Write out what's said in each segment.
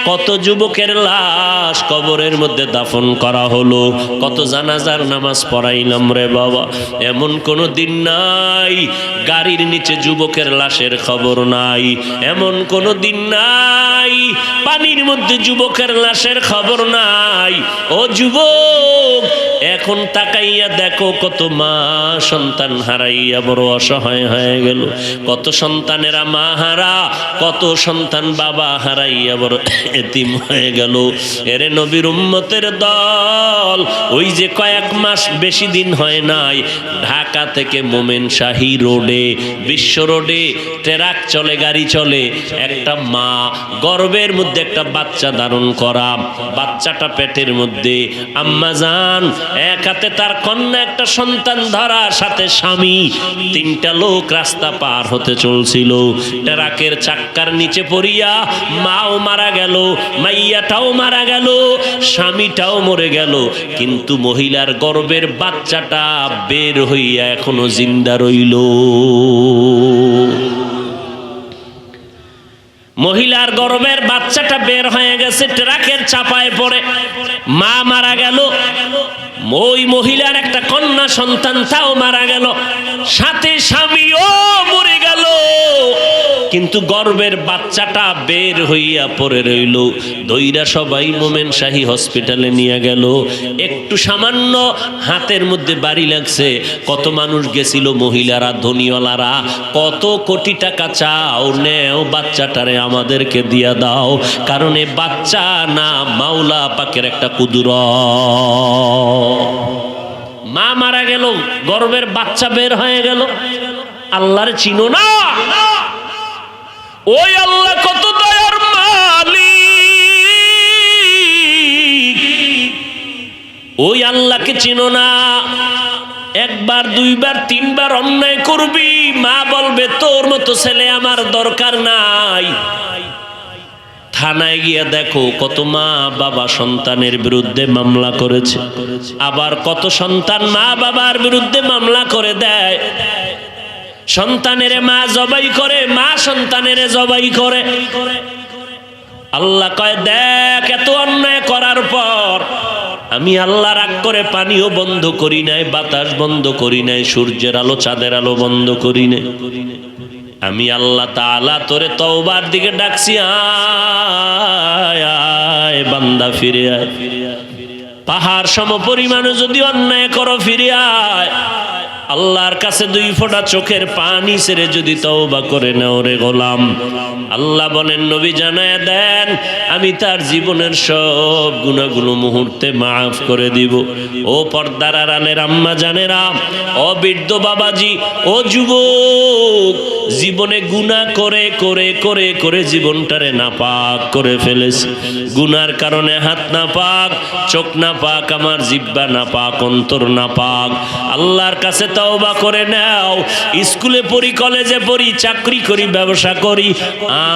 কত যুবকের লাশ কবরের মধ্যে দাফন করা হলো, কত জানাজার নামাজ পড়াইলাম রে বাবা। এমন কোনো দিন নাই গাড়ির নিচে যুবকের লাশের খবর নাই, এমন কোনো দিন নাই পানির মধ্যে যুবকের লাশের খবর নাই। ও যুবক, এখন তাকাইয়া দেখো কত মা সন্তান হারাইয়া বড় অসহায় হয়ে গেল, কত সন্তানেরা মা হারা, কত সন্তান বাবা হারাইয়া বড় এতিম হয়ে গেল। এরে নবীর উম্মতের দল, ওই যে কয়েক মাস বেশি দিন হয় নাই ঢাকা থেকে মোমেনশাহী রোডে, বিশ্ব রোডে ট্রাক চলে, গাড়ি চলে, একটা মা গর্ভের মধ্যে একটা বাচ্চা ধারণ করা, বাচ্চাটা পেটের মধ্যে, আম্মা জান এক হাতে তার কন্যা একটা সন্তান ধরা, সাথে স্বামী, তিনটা লোক রাস্তা পার হতে চলছিল। ট্রাকের চাক্কার নিচে পড়িয়া মাও মারা গেল, মাইয়াটাও মারা গেল, স্বামীটাও মরে গেল, কিন্তু মহিলার গর্ভের বাচ্চাটা বের হইয়া এখনো জিন্দা রইল। মহিলার গর্ভের বাচ্চাটা বের হয়ে গেছে, ট্রাকের চাপায় পড়ে মা মারা গেল, ওই মহিলার একটা কন্যা সন্তান তাও মারা গেল, সাথে স্বামীও মরে গেল, কিন্তু গর্ভের বাচ্চাটা বের হইয়া পড়ে রইল। দইরা সবাই মোমেনশাহী হসপিটালে নিয়ে গেল। একটু সামান্য হাতের মধ্যে বাড়ি লাগছে, কত মানুষ গেছিল, মহিলারা, ধনীওয়ালারা, কত কোটি টাকা চাও, নেও বাচ্চাটারে আমাদেরকে দিয়া দাও, কারণ এ বাচ্চা না মাওলা পাকের একটা কুদরত। মা মারা গেল, গর্ভের বাচ্চা বের হয়ে গেল, আল্লাহর চিনো না? ওই আল্লাহ কত দয়ার মালিক, ওই আল্লাহকে চিনো না? একবার দুইবার তিনবার অন্যায় করবি, মা বলবে তোর মতো ছেলে আমার দরকার নাই। থানায় গিয়ে দেখো কত মা বাবা সন্তানের বিরুদ্ধে মামলা করেছে, আবার কত সন্তান মা বাবার বিরুদ্ধে মামলা করে দেয়। সন্তানের মা জবাই করে, মা সন্তানের জবাই করে। আল্লাহ কয় দেখ, এত অন্যায় করার পর আমি আল্লাহ রাগ করে পানিও বন্ধ করি নাই, বাতাস বন্ধ করি নাই, সূর্যের আলো চাঁদের আলো বন্ধ করি নাই। আমি আল্লাহ তাআলা তোরে তওবার দিকে ডাকছি, আয় আয় বান্দা ফিরে আয়। পাহাড় সম পরিমাণে যদি অন্যায় করো ফিরে আয়। আল্লাহর কাছে দুই ফোঁটা চোখের পানি ছেড়ে যদি তওবা করে নাও রে গোলাম, আল্লাহ বলেন নবী জানায় দেন আমি তার জীবনের সব গুনাহগুলো মুহূর্তে মাফ করে দিব। ও পর্দার আড়ালের আম্মা জানেরা, ও বৃদ্ধ বাবাজি, ও যুবক, জীবনে গুনাহ করে করে করে করে জীবনটারে নাপাক করে ফেলেছি। গুনার কারণে হাত নাপাক, চোখ নাপাক, আমার জিহ্বা নাপাক, অন্তর নাপাক। আল্লাহর কাছে তওবা করে নাও। স্কুলে পড়ি, কলেজে পড়ি, চাকরি করি, ব্যবসা করি,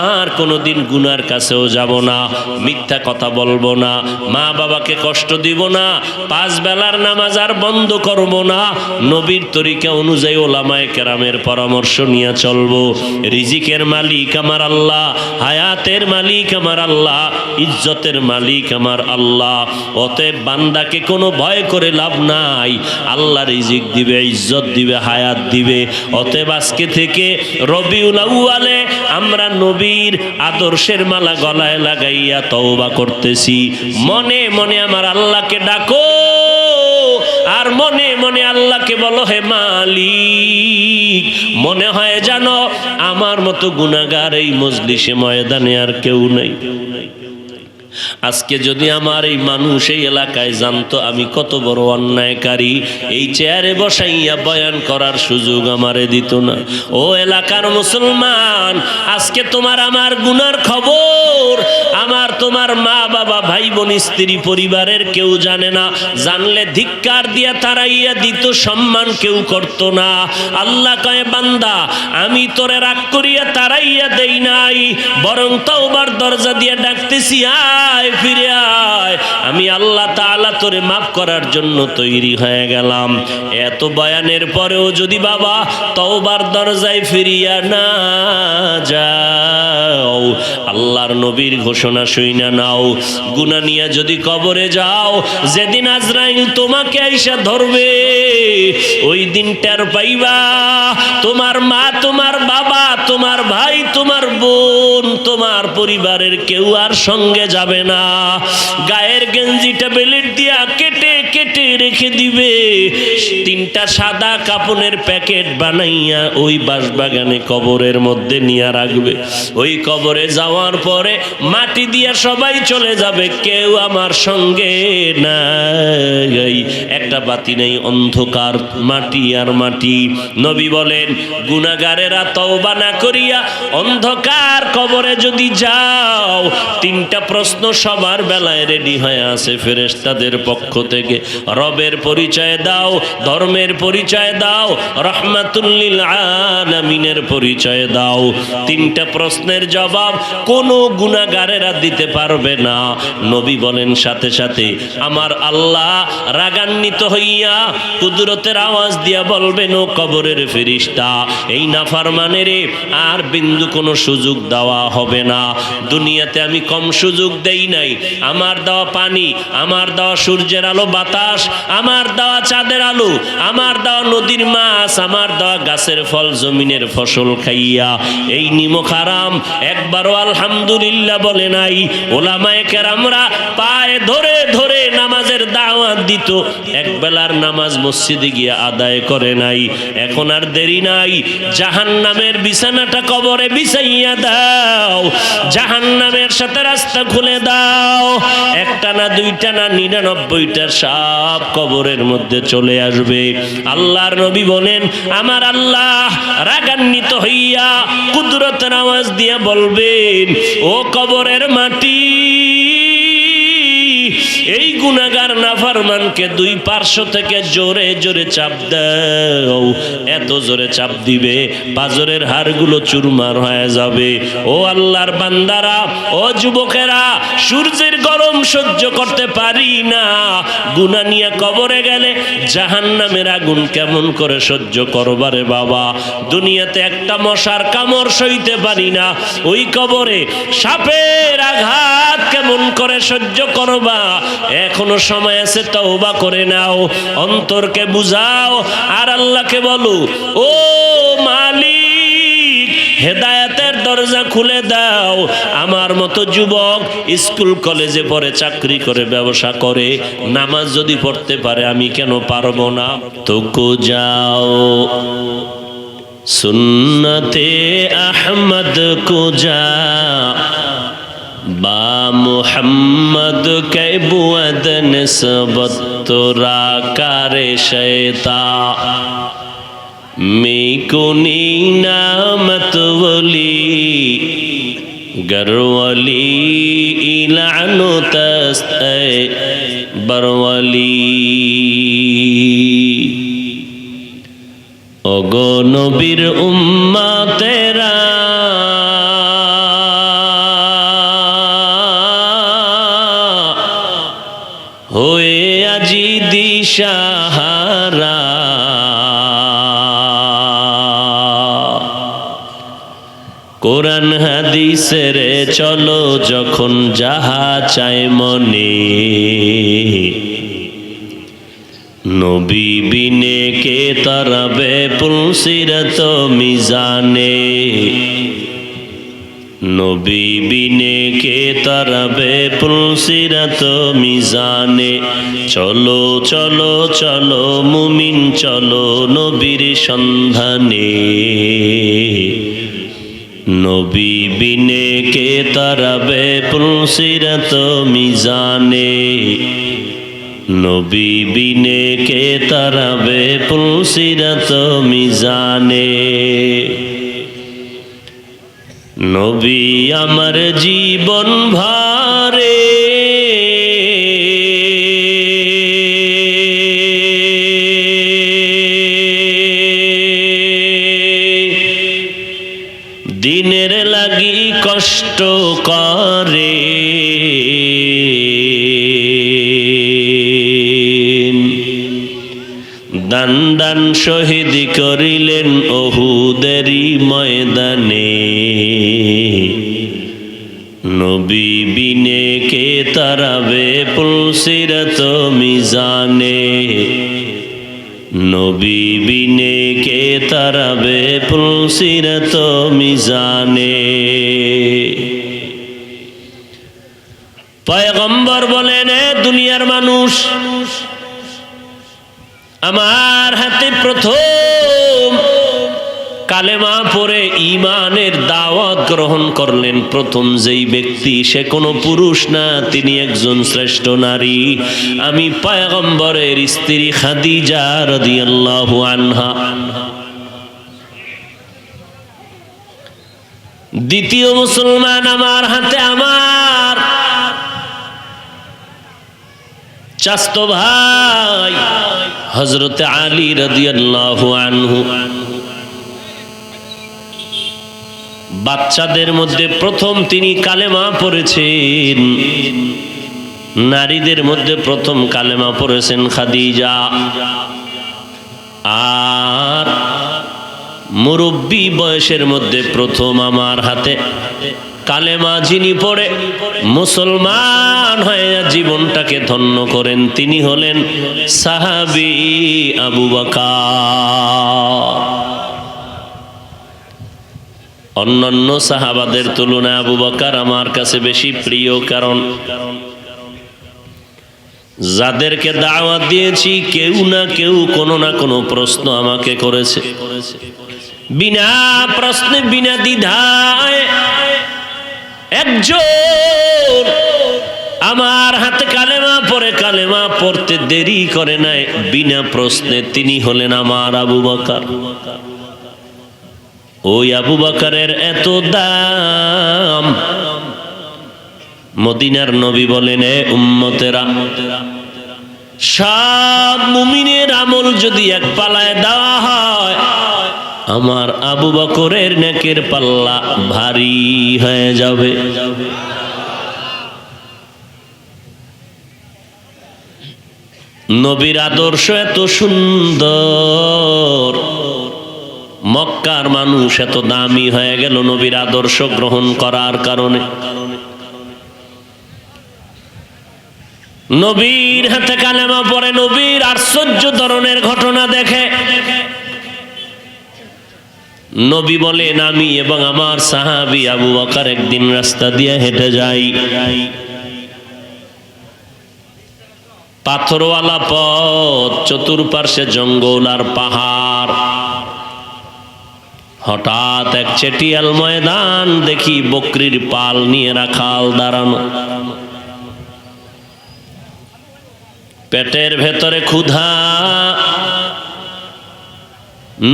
আর কোনোদিন গুনার কাছেও যাব না, মিথ্যা কথা বলবো না, মা বাবাকে কষ্ট দিব না, 5 বেলার নামাজ আর বন্ধ করব না, নবীর তরিকা অনুযায়ী ওলামায়ে কেরামের পরামর্শ নিয়ে চলবো। রিজিকের মালিক আমার আল্লাহ, হায়াতের মালিক আমার আল্লাহ, ইজ্জতের মালিক আমার আল্লাহ। অতএব বান্দাকে কোনো ভয় করে লাভ নাই, আল্লাহ রিজিক দিবে, ইজ্জত দিবে, হায়াত দিবে। অতএব আজকে থেকে রবিউল আউয়ালে আমরা নবীর আদর্শের মালা গলায় লাগাইয়া তওবা করতেছি। মনে মনে আমার আল্লাহকে ডাকো, আর মনে মনে আল্লাহকে বলো হে মালিক। মনে হয় জানো আমার মতো গুনাহগার এই মজলিসে ময়দানে আর কেউ নাই। আজকে যদি আমার এই মানুষ এই এলাকায় জানতো আমি কত বড় অন্যায়কারী, এই চেয়ারে বসাইয়া বয়ান করার সুযোগ আমারে দিত না। ও এলাকার মুসলমান, আজকে তোমার আমার গুনার খবর আমার তোমার মা বাবা, ভাই বোন, স্ত্রী, পরিবারের কেউ জানে না। জানলে ধিক্কার দিয়া তাড়াইয়া দিত, সম্মান কেউ করত না। আল্লাহ কয় বান্দা আমি তোরে রাগ করিয়া তাড়াইয়া দেই নাই, বরং তওবার দরজা দিয়ে ডাকতেছি, আয় ফিরে আয়। আমি আল্লাহ তাআলা তোরে মাফ করার জন্য তৈরি হয়ে গেলাম। এত বয়ানের পরেও যদি বাবা তওবার দরজায় ফিরিয়া না যাও, আল্লাহর নবীর ঘোষণা শুনে শুইনা নাও, গুনাহ নিয়ে যদি কবরে যাও, যেদিন আজরাইল তোমাকে আইসা ধরবে, ওই দিন টের পাইবা তোমার মা, তোমার বাবা, তোমার ভাই, তোমার বোন, তোমার পরিবারের কেউ আর সঙ্গে যাবে না। গায়ের গেঞ্জিটা বেলেট দিয়া কেটে কেটে রেখে দিবে, তিনটা সাদা কাপনের প্যাকেট বানাইয়া ওই বাঁশবাগানে কবরের মধ্যে নিয়ে রাখবে। ওই কবরে যাওয়ার পরে মাটি দিয়া সবাই চলে যাবে, কেউ আমার সঙ্গে নাই, একটা বাতি নেই, অন্ধকার, মাটি আর মাটি। নবী বলেন গুনাহগারেরা তওবা না করিয়া অন্ধকার কবরে যদি যাও, তিনটা প্রশ্ন সবার বেলায় রেডি হয়ে আছে ফেরেশতাদের পক্ষ থেকে। রবের পরিচয় দাও, ধর্মের পরিচয় দাও, রাহমাতুল লিল আলামিনের পরিচয় দাও। তিনটা প্রশ্নের জবাব কোনো গুনাহগারেরা দিতে পারবে না। নবী বলেন সাথে সাথে আমার আল্লাহ রাগান্বিত হইয়া কুদরতের আওয়াজ দিয়া বলবেন, ও কবরের ফেরেশতা, এই নাফরমানেরে আর বিন্দু কোনো সুযোগ দেওয়া হবে না। দুনিয়াতে আমি কম সুযোগ দেই নাই। আমার দেওয়া পানি, আমার দেওয়া সূর্যের আলো বাতাস, আমার দেওয়া চাঁদের আলো, আমার দেওয়া নদীর মাছ, আমার দেওয়া গাছের ফল, জমিনের ফসল খাইয়া এই নিমক হারাম একবারও আলহামদুলিল্লাহ বলে নাই। ওলামায়ে কেরামরা পায়ে ধরে ধরে নামাজের দাওয়াত দিত, একবেলার নামাজ মসজিদে গিয়ে আদায় করে নাই। এখন আর দেরি নাই, জাহান্নামের বিছানাটা কবরে বিছাইয়া দাও, জাহান্নামের সাথে রাস্তা খুলে দাও। একটা না, দুইটা না, 99টা সাপ কবরের মধ্যে চলে আসবে। আল্লাহর নবী বলেন আমার আল্লাহ রাগান্বিত হইয়া কুদরতের আওয়াজ দিয়ে বলবেন, ও কবরের মাটি, এই গুনাহগার নাফরমানকে দুই পার্শ্ব থেকে জোরে জোরে চাপ দাও। এত জোরে চাপ দিবে পাজরের হাড়গুলো চুরমার হয়ে যাবে। ও আল্লাহর বান্দারা, ও যুবকেরা, সূর্যের গরম সহ্য করতে পারি না, গুনাহ নিয়ে কবরে গেলে জাহান্নামের আগুন কেমন করে সহ্য করবারে বাবা। দুনিয়াতে একটা মশার কামড় সইতে পারি না, ওই কবরে সাপের আঘাত কেমন করে সহ্য করবা। এখনো সময় আছে, তওবা করে নাও, অন্তরকে বুঝাও, আর আল্লাহকে বলো, ও মালিক, হেদায়েতের দরজা খুলে দাও। আমার মতো যুবক স্কুল কলেজে পড়ে, চাকরি করে, ব্যবসা করে, নামাজ যদি পড়তে পারে, আমি কেন পারবো না? তো কো যাও সুন্নতে আহমদ কো যা, বা মুহাম্মদ কে বুয়দ নিসবত তোরা কারে শয়তা, মে কুনি নামত ওলি গরওয়ালি ইলানু তস্তে বরওয়ালি। ওগো নবীর উম্মতেরা, হয়ে আজি দিশাহারা, কোরআন হাদিসের চলো যখন যাহা চায় মনে, নবী বিনে কে তারাবে পুলসিরত মিজানে, নবী বিনে কে তারাবে পুলসিরত মিজানে। চলো চলো চলো মুমিন চলো নবীর সন্ধানে, নবী বিনে কে তারাবে পুলসিরত মিজানে, নবী বিনে কে তারাবে পুলসিরত মিজানে। নবী আমার জীবন ভারে, দিনের লাগি কষ্ট করে, দান দান শহীদ করিলেন ওহুদেরই ময়দানে, নবী বিনে কে তারাবে পুলসিরাত মিজানে, নবী বিনে কে তারাবে পুলসিরাত মিজানে। পয়গম্বর বলেন, এ দুনিয়ার মানুষ, আমার হাতে প্রথম কালেমা পড়ে ঈমানের দাওয়াত গ্রহণ করলেন প্রথম যেই ব্যক্তি, সে কোনো পুরুষ না, তিনি একজন শ্রেষ্ঠ নারী। আমি পয়গম্বরের স্ত্রী খাদিজা রাদিয়াল্লাহু আনহা। দ্বিতীয় মুসলমান আমার হাতে আমার চাচতো ভাই হযরত আলী রাদিয়াল্লাহু আনহু। বাচ্চাদের মধ্যে প্রথম তিনি কালেমা পড়েছেন, নারীদের মধ্যে প্রথম কালেমা পড়েছেন খাদিজা। আর মুরব্বী বয়সের মধ্যে প্রথম আমার হাতে কালেমা যিনি পড়ে মুসলমান হয়ে জীবনটাকে ধন্য করেন, তিনি হলেন সাহাবী আবু বকর। অন্যান্য সাহাবাদের তুলনায় আবু বকর আমার কাছে বেশি প্রিয়, কারণ যাদেরকে দাওয়াত দিয়েছি কেউ না কেউ কোনো না কোনো প্রশ্ন আমাকে করেছে, বিনা প্রশ্নে বিনা দ্বিধায় একজন আমার হাতে কালেমা পড়ে, কালেমা পড়তে দেরি করে নাই, বিনা প্রশ্নে তিনি হলেন আমার আবু বকর। ওই আবু বকরের এত দাম, মদিনার নবী বলেন, এ উম্মতেরা, সব মুমিনের আমল যদি এক পাল্লায় দেওয়া হয়, আমার আবু বকরের নেকের পাল্লা ভারী হয়ে যাবে। নবীর আদর্শ এত সুন্দর, মক্কার মানুষ এত দামি হয়ে গেল নবীর আদর্শ গ্রহণ করার কারণে। নবীর হাতে কালেমা পড়ে নবীর আশ্চর্য ধরনের ঘটনা দেখে নবী বলেন, আমি এবং আমার সাহাবী আবু বকর একদিন রাস্তা দিয়ে হেঁটে যাই, পাথরওয়ালা পথ, চতুর্পার্শ্বে জঙ্গল আর পাহাড়। হঠাৎ এক চেটিয়াল ময়দান দেখি, বকরির পাল নিয়ে রাখাল দাঁড়ানো, পেটের ভেতরে ক্ষুধা।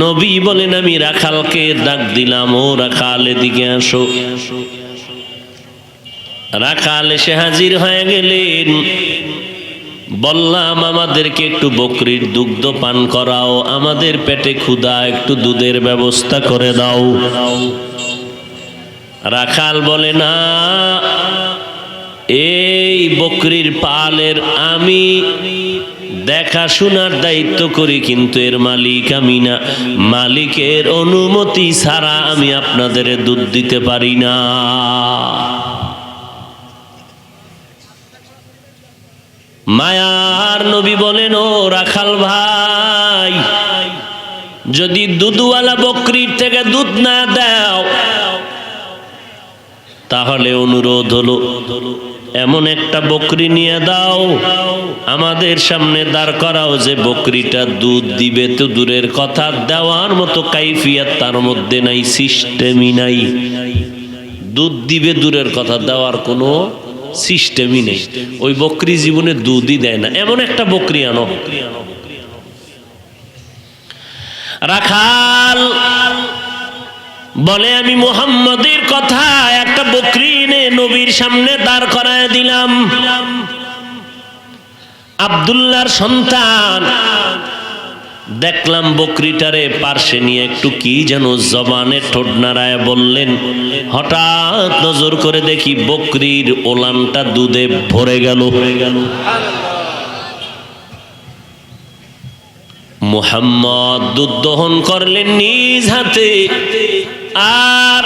নবী বলেন, আমি রাখালকে ডাক দিলাম, ও রাখাল এদিকে আসো। রাখাল এসে হাজির হয়ে গেলেন। বললাম, আমাদেরকে একটু বকরির দুগ্ধ পান করাও, আমাদের পেটে ক্ষুধা, একটু দুধের ব্যবস্থা করে দাও। রাখাল বলে, না, এই বকরির পালের আমি দেখাশোনার দায়িত্ব করি, কিন্তু এর মালিক আমি না, মালিকের অনুমতি ছাড়া আমি আপনাদের দুধ দিতে পারি না। মায়ার নবী বলেন, ও রাখাল ভাই, যদি দুধওয়ালা বকরির থেকে দুধ না দাও, তাহলে অনুরোধ হলো এমন একটা বকরি নিয়ে দাও, আমাদের সামনে দাঁড় করাও, যে বকরিটা দুধ দিবে তো দূরের কথা, দেওয়ার মতো কাইফিয়াত তার মধ্যে নাই, সিস্টেমই নাই। দুধ দিবে দূরের কথা, দেওয়ার কোনো সিস্টেমই নেই। ওই বকরি জীবনে দুধই দেয় না, এমন একটা বকরি আনো। রাখাল বলে, আমি মুহাম্মদের কথা একটা বকরি এনে নবীর সামনে দাঁড় করায় দিলাম। আব্দুল্লাহর সন্তান, দেখলাম বকরিটারে পার্শ্বে নিয়ে একটু কি যেন জবানে ঠোঁট নাড়ায় বললেন। হঠাৎ নজর করে দেখি বকরির ওলানটা দুধে ভরে গেল। মুহাম্মদ দুধ দহন করলেন নিজ হাতে, আর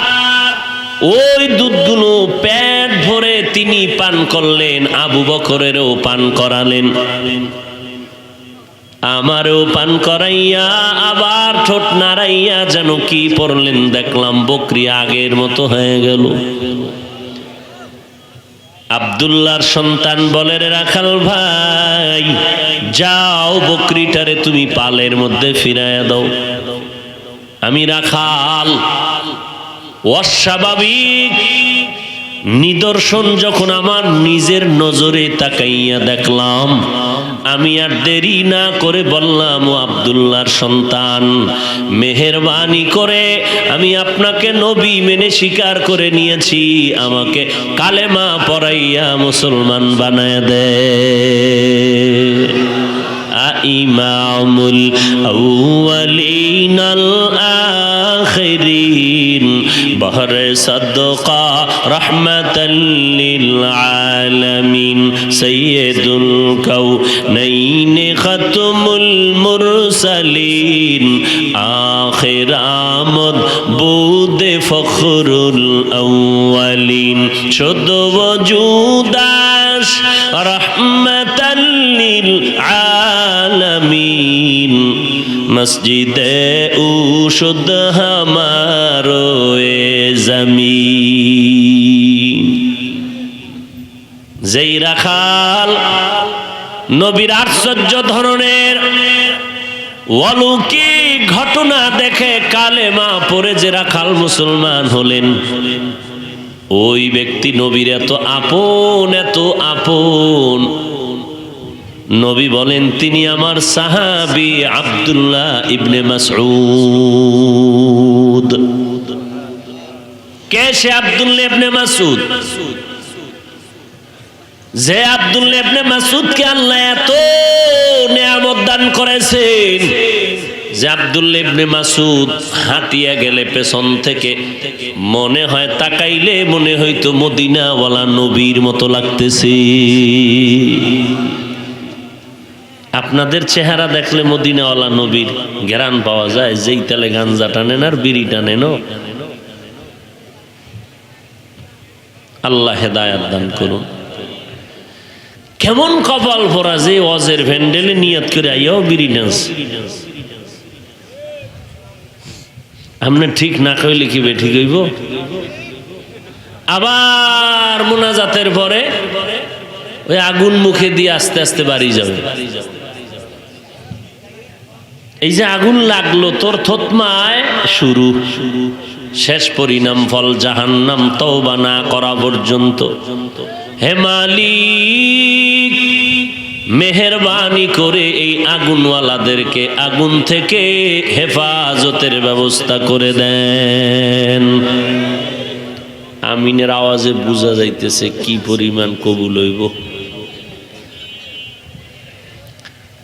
ওই দুধগুলো পেট ভরে তিনি পান করলেন, আবু বকরেরও পান করালেন, আমারও পান করাইয়া আবার ঠোঁট নাড়াইয়া যেন কি পড়লেন, দেখলাম বকরি আগের মতো হয়ে গেল। আব্দুল্লাহর সন্তান বলে, রে রাখাল ভাই, যাও বকরিটারে তুমি পালের মধ্যে ফিরাইয়া দাও। আমি রাখাল, অস্বাভাবিক নিদর্শন যখন আমার নিজের নজরে তাকাইয়া দেখলাম, আমি আর দেরি না করে বললাম, ও আব্দুল্লাহর সন্তান, মেহেরবানি করে আমি আপনাকে নবী মেনে স্বীকার করে নিয়েছি, আমাকে কালেমা পড়াইয়া মুসলমান বানায় দে। ইমামুল আউয়ালিনাল আখিরিন বহরে সাদকা রাহমাতাল লিল আলামিন সাইয়্যিদুল কাউনাইন খাতমুল মুরসালিন আখির আমদ বুদে ফখরুল আউয়ালিন শুদ্ধ ওজুদাস রাহমাতাল লিল আলামিন মসজিদে উশুদ হামারো এ জমিন। যেই রাখাল নবীর আশ্চর্য ধরনের অলৌকিক ঘটনা দেখে কালেমা পড়ে যে রাখাল মুসলমান হলেন, ওই ব্যক্তি নবীর এত আপন, এত আপন। নবী বলেন, তিনি আমার সাহাবী আব্দুল্লাহ ইবনে মাসউদ। কে সে আব্দুল্লাহ ইবনে মাসউদ? যে আব্দুল্লাহ ইবনে মাসউদকে আল্লাহ এত নিয়ামত দান করেছেন, যে আব্দুল্লাহ ইবনে মাসউদ হাঁটিয়া গেলে পেছন থেকে মনে হয়, তাকাইলে মনে হইতো মদিনাওয়ালা নবীর মতো লাগতেছে। আপনাদের চেহারা দেখলে মদিনাওয়ালা নবীর ঘ্রাণ পাওয়া যায়, যেই তেলে গাঞ্জা টানেন আর বিড়ি টানেন। আল্লাহ হেদায়াত দান করুন। কেমন কপাল ভরা যে ওয়াজের ভ্যান্ডেলে নিয়ত করে আইয়াও বিড়ি টানস। আপনি ঠিক না কইলে কি বে ঠিক হইব? আবার মুনাজাতের পরে ওই আগুন মুখে দিয়ে আস্তে আস্তে বাড়ি যাবে। এই যে আগুন লাগলো তোর থতমায়, শুরু শেষ পরিণাম ফল জাহান্নাম, তওবা না করা পর্যন্ত। হে মালিক, মেহেরবানি করে এই আগুনওয়ালাদেরকে আগুন থেকে হেফাজতের ব্যবস্থা করে দেন। আমিনের আওয়াজে বোঝা যাইতেছে কি পরিমাণ কবুল হইব।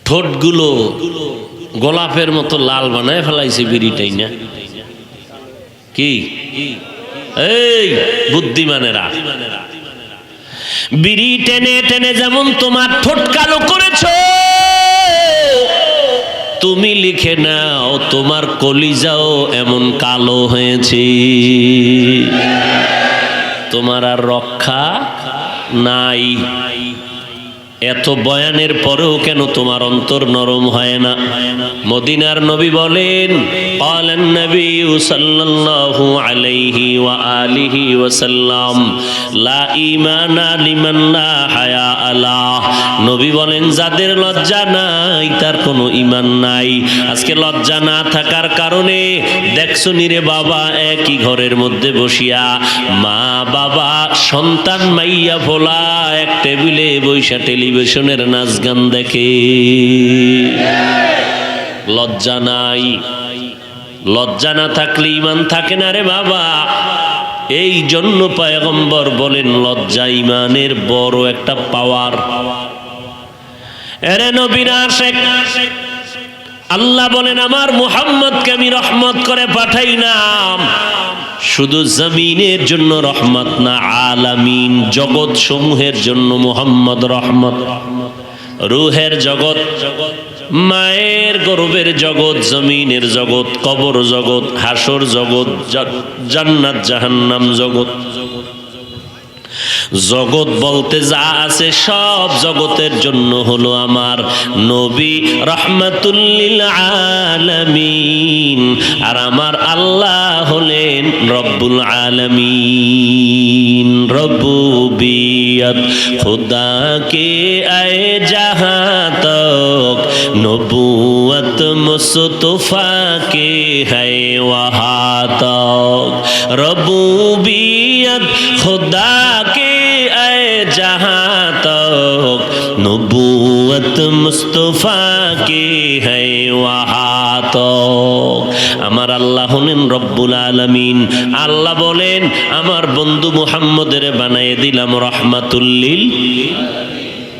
ঠোঁটগুলো গোলাপের মতো লাল বানায় ফেলাইছে বিড়িটাই না কি? এই বুদ্ধিমানেরা, বিড়ি টেনে টেনে যেমন তোমার ঠোঁট কালো করেছো, তুমি লিখে নাও তোমার কলিজাও এমন কালো হয়েছে। তোমার আর রক্ষা নাই। এত বয়ানের পরেও কেন তোমার অন্তর নরম হয় না? মদিনার নবী বলেন, ক্বালান নবী সাল্লাল্লাহু আলাইহি ওয়া আলিহি ওয়াসাল্লাম, লা ঈমানা লিমান লা হায়া আলাহ। নবী বলেন, যাদের লজ্জা নাই তার কোনো ঈমান নাই। আজকে লজ্জা না থাকার কারণে দেখছো নিরে বাবা, একই ঘরের মধ্যে বসিয়া মা বাবা সন্তান মাইয়া ভোলা এক টেবিলে বৈশা টেলিভিশনের নাচ গান দেখে। লজ্জা নাই। লজ্জা না থাকলে ঈমান থাকে না রে বাবা। এই জন্য পয়গম্বর বলেন, লজ্জা ঈমানের বড় একটা পাওয়ার। এরে নবীর আশিক, আল্লাহ বলেন, আমার মুহাম্মদকে আমি রহমত করে পাঠাইলাম। শুধু জমিনের জন্য রহমত না, আলামিন জগৎ সমূহের জন্য মুহাম্মদ রহমত। রুহের জগৎ, মায়ের গর্ভের জগৎ, জমিনের জগৎ, কবর জগৎ, হাসর জগৎ, জান্নাত জাহান্নাম জগৎ। জগৎ বলতে যা আছে সব জগতের জন্য হলো আমার নবী রাহমাতুল লিল আলামিন, আর আমার আল্লাহ হলেন রব্বুল আলামিন। রব্বুবিয়ত খুদা কে আয়ে জাহাঁ তক, নবুয়ত মুস্তফা কে হ্যায় ওয়াহাঁ তক। রব্বুবিয়ত খুদা কে আয়ে জাহাঁ তক, নবুয়ত মুস্তফা কে হ্যায় ওয়াহাঁ তক। আমার আল্লাহ হলেন রব্বুল আলামিন। আল্লাহ বলেন আমার বন্ধু মুহাম্মদের বানায়ে দিলাম রহমাতুল লিল।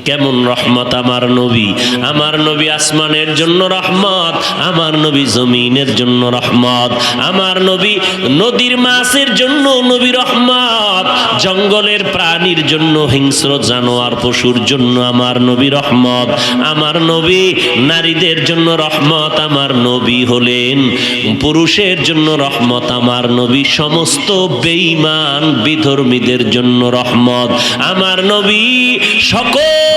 কেমন রহমত আমার নবী! আমার নবী আসমানের জন্য রহমত, আমার নবী জমিনের জন্য রহমত, আমার নবী নদীর মাছের জন্য নবী রহমত, জঙ্গলের প্রাণীর জন্য, হিংস্র জানোয়ার পশুর জন্য আমার নবী রহমত, আমার নবী নারীদের জন্য রহমত, আমার নবী হলেন পুরুষের জন্য রহমত, আমার নবী সমস্ত বেঈমান বিধর্মীদের জন্য রহমত, আমার নবী সকল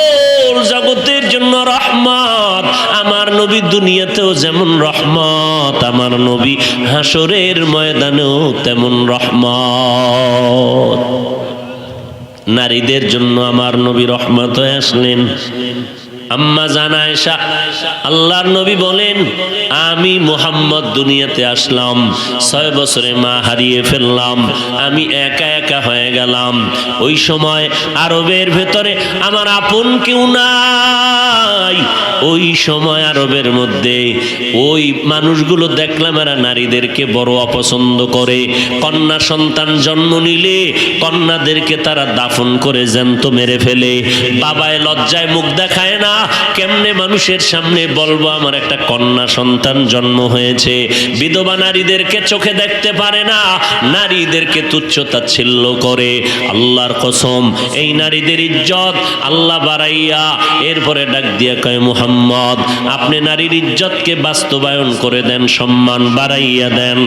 জগতের জন্য রহমত, আমার নবী দুনিয়াতেও যেমন রহমত, আমার নবী হাসরের ময়দানেও তেমন রহমত। নারীদের জন্য আমার নবী রহমত হয়ে আসলেন। আম্মা জান আয়েশা, আল্লাহর নবী বলেন আমি মুহাম্মদ দুনিয়াতে আসলাম, 6 বছরে মা হারিয়ে ফেললাম, আমি একা একা হয়ে গেলাম। ওই সময় আরবের ভেতরে আমার আপন কেউ নাই। ওই সময় আরবের মধ্যে ওই মানুষগুলো দেখলাম এরা নারীদেরকে বড় অপছন্দ করে। কন্যা সন্তান জন্ম নিলে কন্যাদেরকে তারা দাফন করে জ্যান্ত মেরে ফেলে। বাবায় লজ্জায় মুখ দেখায় না, কেমনে মানুষের সামনে বলবো আমার একটা কন্যা সন্তান জন্ম হয়েছে। বিধবা নারীদেরকে চোখে দেখতে পারে না, নারীদেরকে তুচ্ছ তাচ্ছিল্য করে। আল্লাহর কসম, এই নারীদের ইজ্জত আল্লাহ বাড়াইয়া এরপরে ডাক দিয়া কয় মুহাম্মদ আপনি নারীর ইজ্জতকে বাস্তবায়ন করে দেন, সম্মান বাড়াইয়া দেন।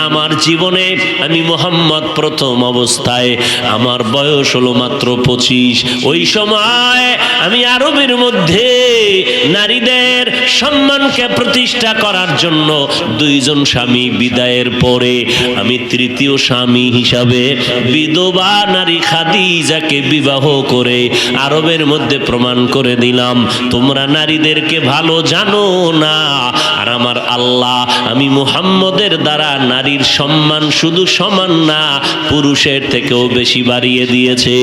আমার জীবনে আমি মুহাম্মদ প্রথম অবস্থায় আমার বয়স হলো মাত্র 25। ওই সময় আমি আরবের মধ্যে নারীদের সম্মানকে প্রতিষ্ঠা করার জন্য 2 জন স্বামী বিদায়ের পরে আমি 3য় স্বামী হিসাবে বিধবা নারী খাদিজাকে বিবাহ করে আরবের মধ্যে প্রমাণ করে দিলাম তোমরা নারীদেরকে ভালো জানো না। আর আমার আল্লাহ আমি মুহাম্মদের দ্বারা নারীর সম্মান শুধু সমান না, পুরুষের থেকেও বেশি বাড়িয়ে দিয়েছে।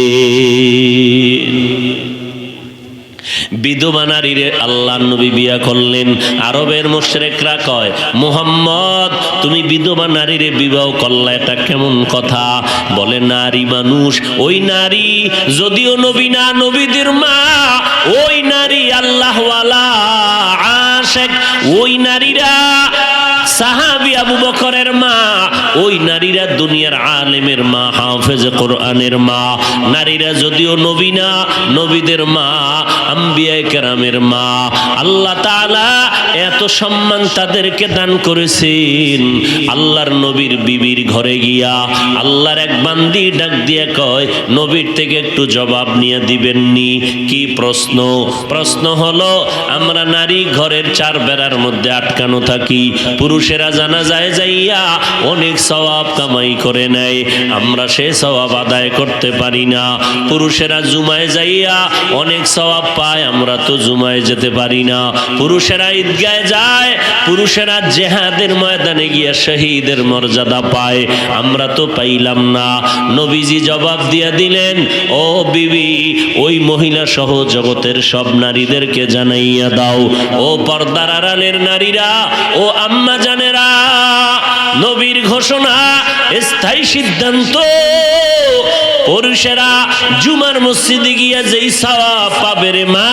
বিধবা নারীরে আল্লাহর নবী বিয়া করলেন। আরবের মুশরিকরা কয় মুহাম্মদ তুমি বিধবা নারীরে বিবাহ করলা, এটা কেমন কথা? বলে নারী মানুষ, ওই নারী যদিও নবী না, নবীদের মা, ওই নারী আল্লাহওয়ালা আশিক, ওই নারীরা সাহাবী আবু বকরের মা, ওই নারীরা দুনিয়ার আলেমের মা, হাফেজ কোরআনের মা। নারীরা যদিও নবী না, নবীদের মা, আম্বিয়ায়ে কেরামের মা। আল্লাহ তাআলা এত সম্মান তাদেরকে দান করেছেন। আল্লাহর নবীর বিবির ঘরে গিয়া আল্লাহর এক বান্দি ডাক দিয়ে কয় নবীর থেকে একটু জবাব নিয়ে দিবেননি? কি প্রশ্ন? প্রশ্ন হলো আমরা নারী ঘরের 4 বেড়ার মধ্যে আটকানো থাকি, পুরুষেরা জানাজায় যাইয়া অনেক সওয়াব কামাই করে নেয়, আমরা সে সওয়াব আদায় করতে পারি না। পুরুষেরা জুমায় যাইয়া অনেক সওয়াব পায়, আমরা তো জুমায় যেতে পারি না। পুরুষেরা ঈদগাহে যায়, পুরুষেরা জিহাদের ময়দানে গিয়া শহীদের মর্যাদা পায়, আমরা তো পাইলাম না। নবীজি জবাব দিয়া দিলেন ও বিবি, ওই মহিলা সহ জগতের সব নারীদেরকে জানাইয়া দাও, ও পর্দার আড়ালের নারীরা, ও আম্মা জানেরা, নবীর ঘোষণা, স্থায়ী সিদ্ধান্ত, পুরুষেরা জুমার মসজিদে গিয়া যেই সওয়াব পাবে রে মা,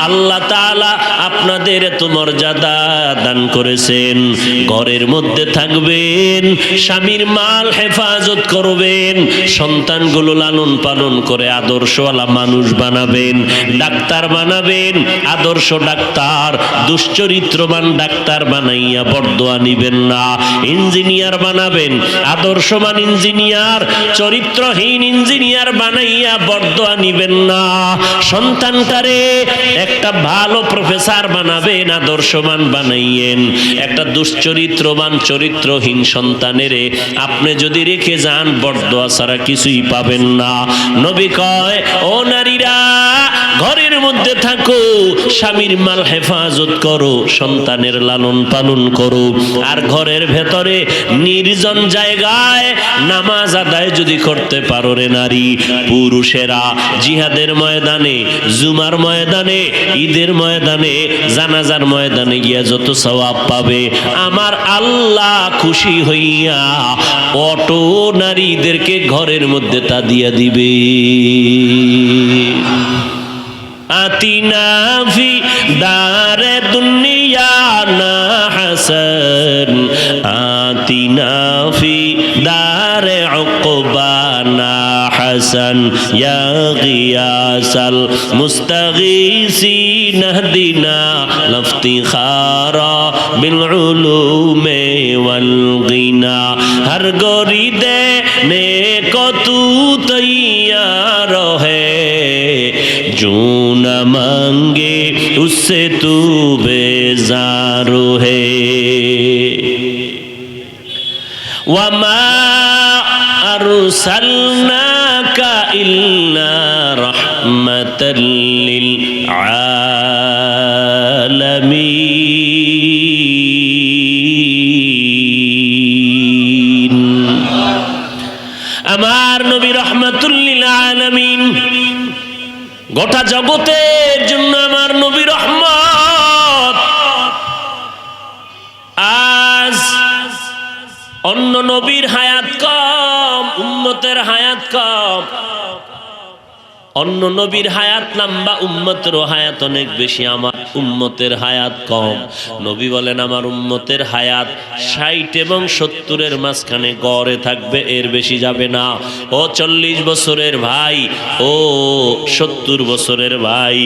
আল্লাহ তাআলা আপনাদের এত মর্যাদা দান করেছেন। ঘরের মধ্যে থাকবেন, স্বামীর মাল হেফাজত করবেন, সন্তানগুলো লালন পালন করে আদর্শওয়ালা মানুষ বানাবেন, ডাক্তার বানাবেন, আদর্শ ডাক্তার, দুশ্চরিত্রবান ডাক্তার বানাইয়া বরদোয়া নিবেন না। ইঞ্জিনিয়ার বানাবেন, আদর্শবান ইঞ্জিনিয়ার, চরিত্রহীন ইঞ্জিনিয়ার বানাইয়া বরদোয়া নিবেন না। সন্তানটারে একটা ভালো প্রফেসর বানাবেন, আদর্শবান বানাইয়েন। একটা দুশ্চরিত্রবান চরিত্রহীন সন্তানেরে আপনি যদি রেখে যান, বরদোয়া ছাড়া কিছুই পাবেন না। নবী কয়, ও নারীরা ঘরের মধ্যে থাকো, স্বামীর মাল হেফাজত করো, সন্তানের লালন পালন করো, আর ঘরের ভেতরে নির্জন জায়গায় নামাজ আদায় যদি করতে পারো রে নারী, পুরুষেরা জিহাদের ময়দানে, জুমার ময়দানে, ঈদের ময়দানে, জানাজার ময়দানে গিয়া যত সওয়াব পাবে, আমার আল্লাহ খুশি হইয়া অটো নারীদেরকে ঘরের মধ্যে তা দিয়া দিবে। আতিনা ফি দারে দুনিয়া না হাসান, আতিনা ফি দারে উকবা না হাসান, ইয়া গিয়াসাল মুস্তাগীসিন ইহদিনা লাফতিখারা বিল উলুমে ওয়াল গিনা। হর গোরি দেনে কো তু তৈয়ার হে, जो न मांगे उससे तू बेजार है। वमा अरसलनाका इल्ला रहमतल लिल आलमीन। আমার নবী রহমাতুল লিল আলামিন, গোটা জগতের জন্য আমার নবী রহমত। আজ অন্য নবীর হায়াত কম, উম্মতের হায়াত কম। অন্য নবীর হায়াত লম্বা, উম্মতেরও হায়াত অনেক বেশি, আমার উম্মতের হায়াত কম। নবী বলেন আমার উম্মতের হায়াত 60 এবং 70-এর মাঝখানে গড়ে থাকবে, এর বেশি যাবে না। ও 40 বছরের ভাই, ও 70 বছরের ভাই,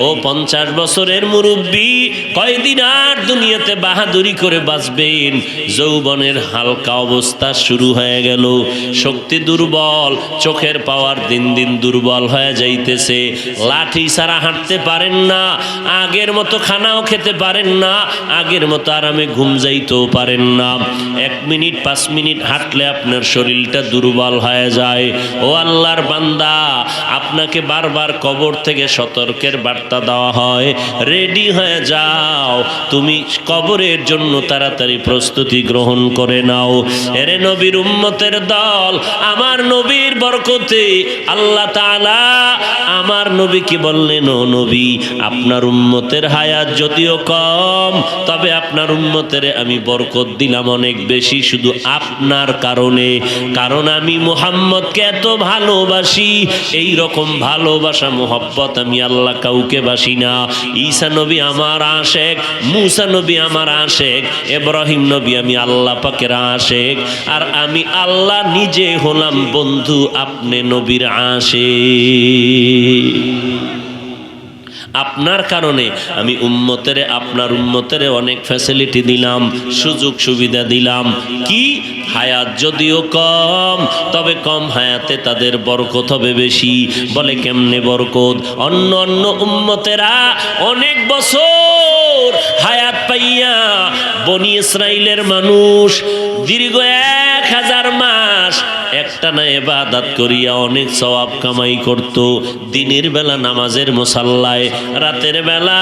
ও 50 বছরের মুরব্বী, কয়দিন আর দুনিয়াতে বাহাদুরি করে বাঁচবেন? যৌবনের হালকা অবস্থা শুরু হয়ে গেল, শক্তি দুর্বল, চোখের পাওয়ার দিন দিন দুর্বল হয়ে যাইতেছে, লাঠি ছাড়া হাঁটতে পারেন না, আগের মতো খানাও খেতে পারেন না, আগের মতো আরামে ঘুম যাইতেও পারেন না। 1 মিনিট 5 মিনিট হাঁটলে আপনার শরীরটা দুর্বল হয়ে যায়। ও আল্লাহর বান্দা, আপনাকে বারবার কবর থেকে সতর্কের বার্তা দেওয়া হয়, রেডি হয়ে যাও, তুমি কবরের জন্য তাড়াতাড়ি প্রস্তুতি গ্রহণ করে নাও। এরে নবীর উম্মতের দল, আমার নবীর বরকতে আল্লাহ তাআলা আমার নবীকে বললেন, ও নবী, আপনার উম্মতের হায়াত যদিও কম, তবে আপনার উম্মতের আমি বরকত দিলাম অনেক বেশি, শুধু আপনার কারণে। কারণ আমি মুহাম্মদকে এত ভালোবাসি, এই রকম ভালোবাসা মোহব্বত আমি আল্লাহ কাউকে বাসি না। ঈসা নবী আমার আশেক, মুসা নবী আমার আশেক, ইব্রাহিম নবী আমি আল্লাহ পাকের আশেক, আর আমি আল্লাহ নিজে হলাম বন্ধু আপনি নবীর আশেক। আপনার কারণে আমি উম্মতেরে, আপনার উম্মতেরে অনেক ফ্যাসিলিটি দিলাম, সুযোগ সুবিধা দিলাম। কি? হায়াত যদিও কম, তবে কম হায়াতে তাদের বরকত হবে বেশি। বলে কেমনে বরকত? অন্য অন্য উম্মতেরা অনেক বছর হায়াত পাইয়া, বনি ইসরাইলের মানুষ দীর্ঘ 1000 মাস একটানা ইবাদত করিয়া অনেক সওয়াব কামাই করত। দিনের বেলা নামাজের মুসাল্লায়, রাতের বেলা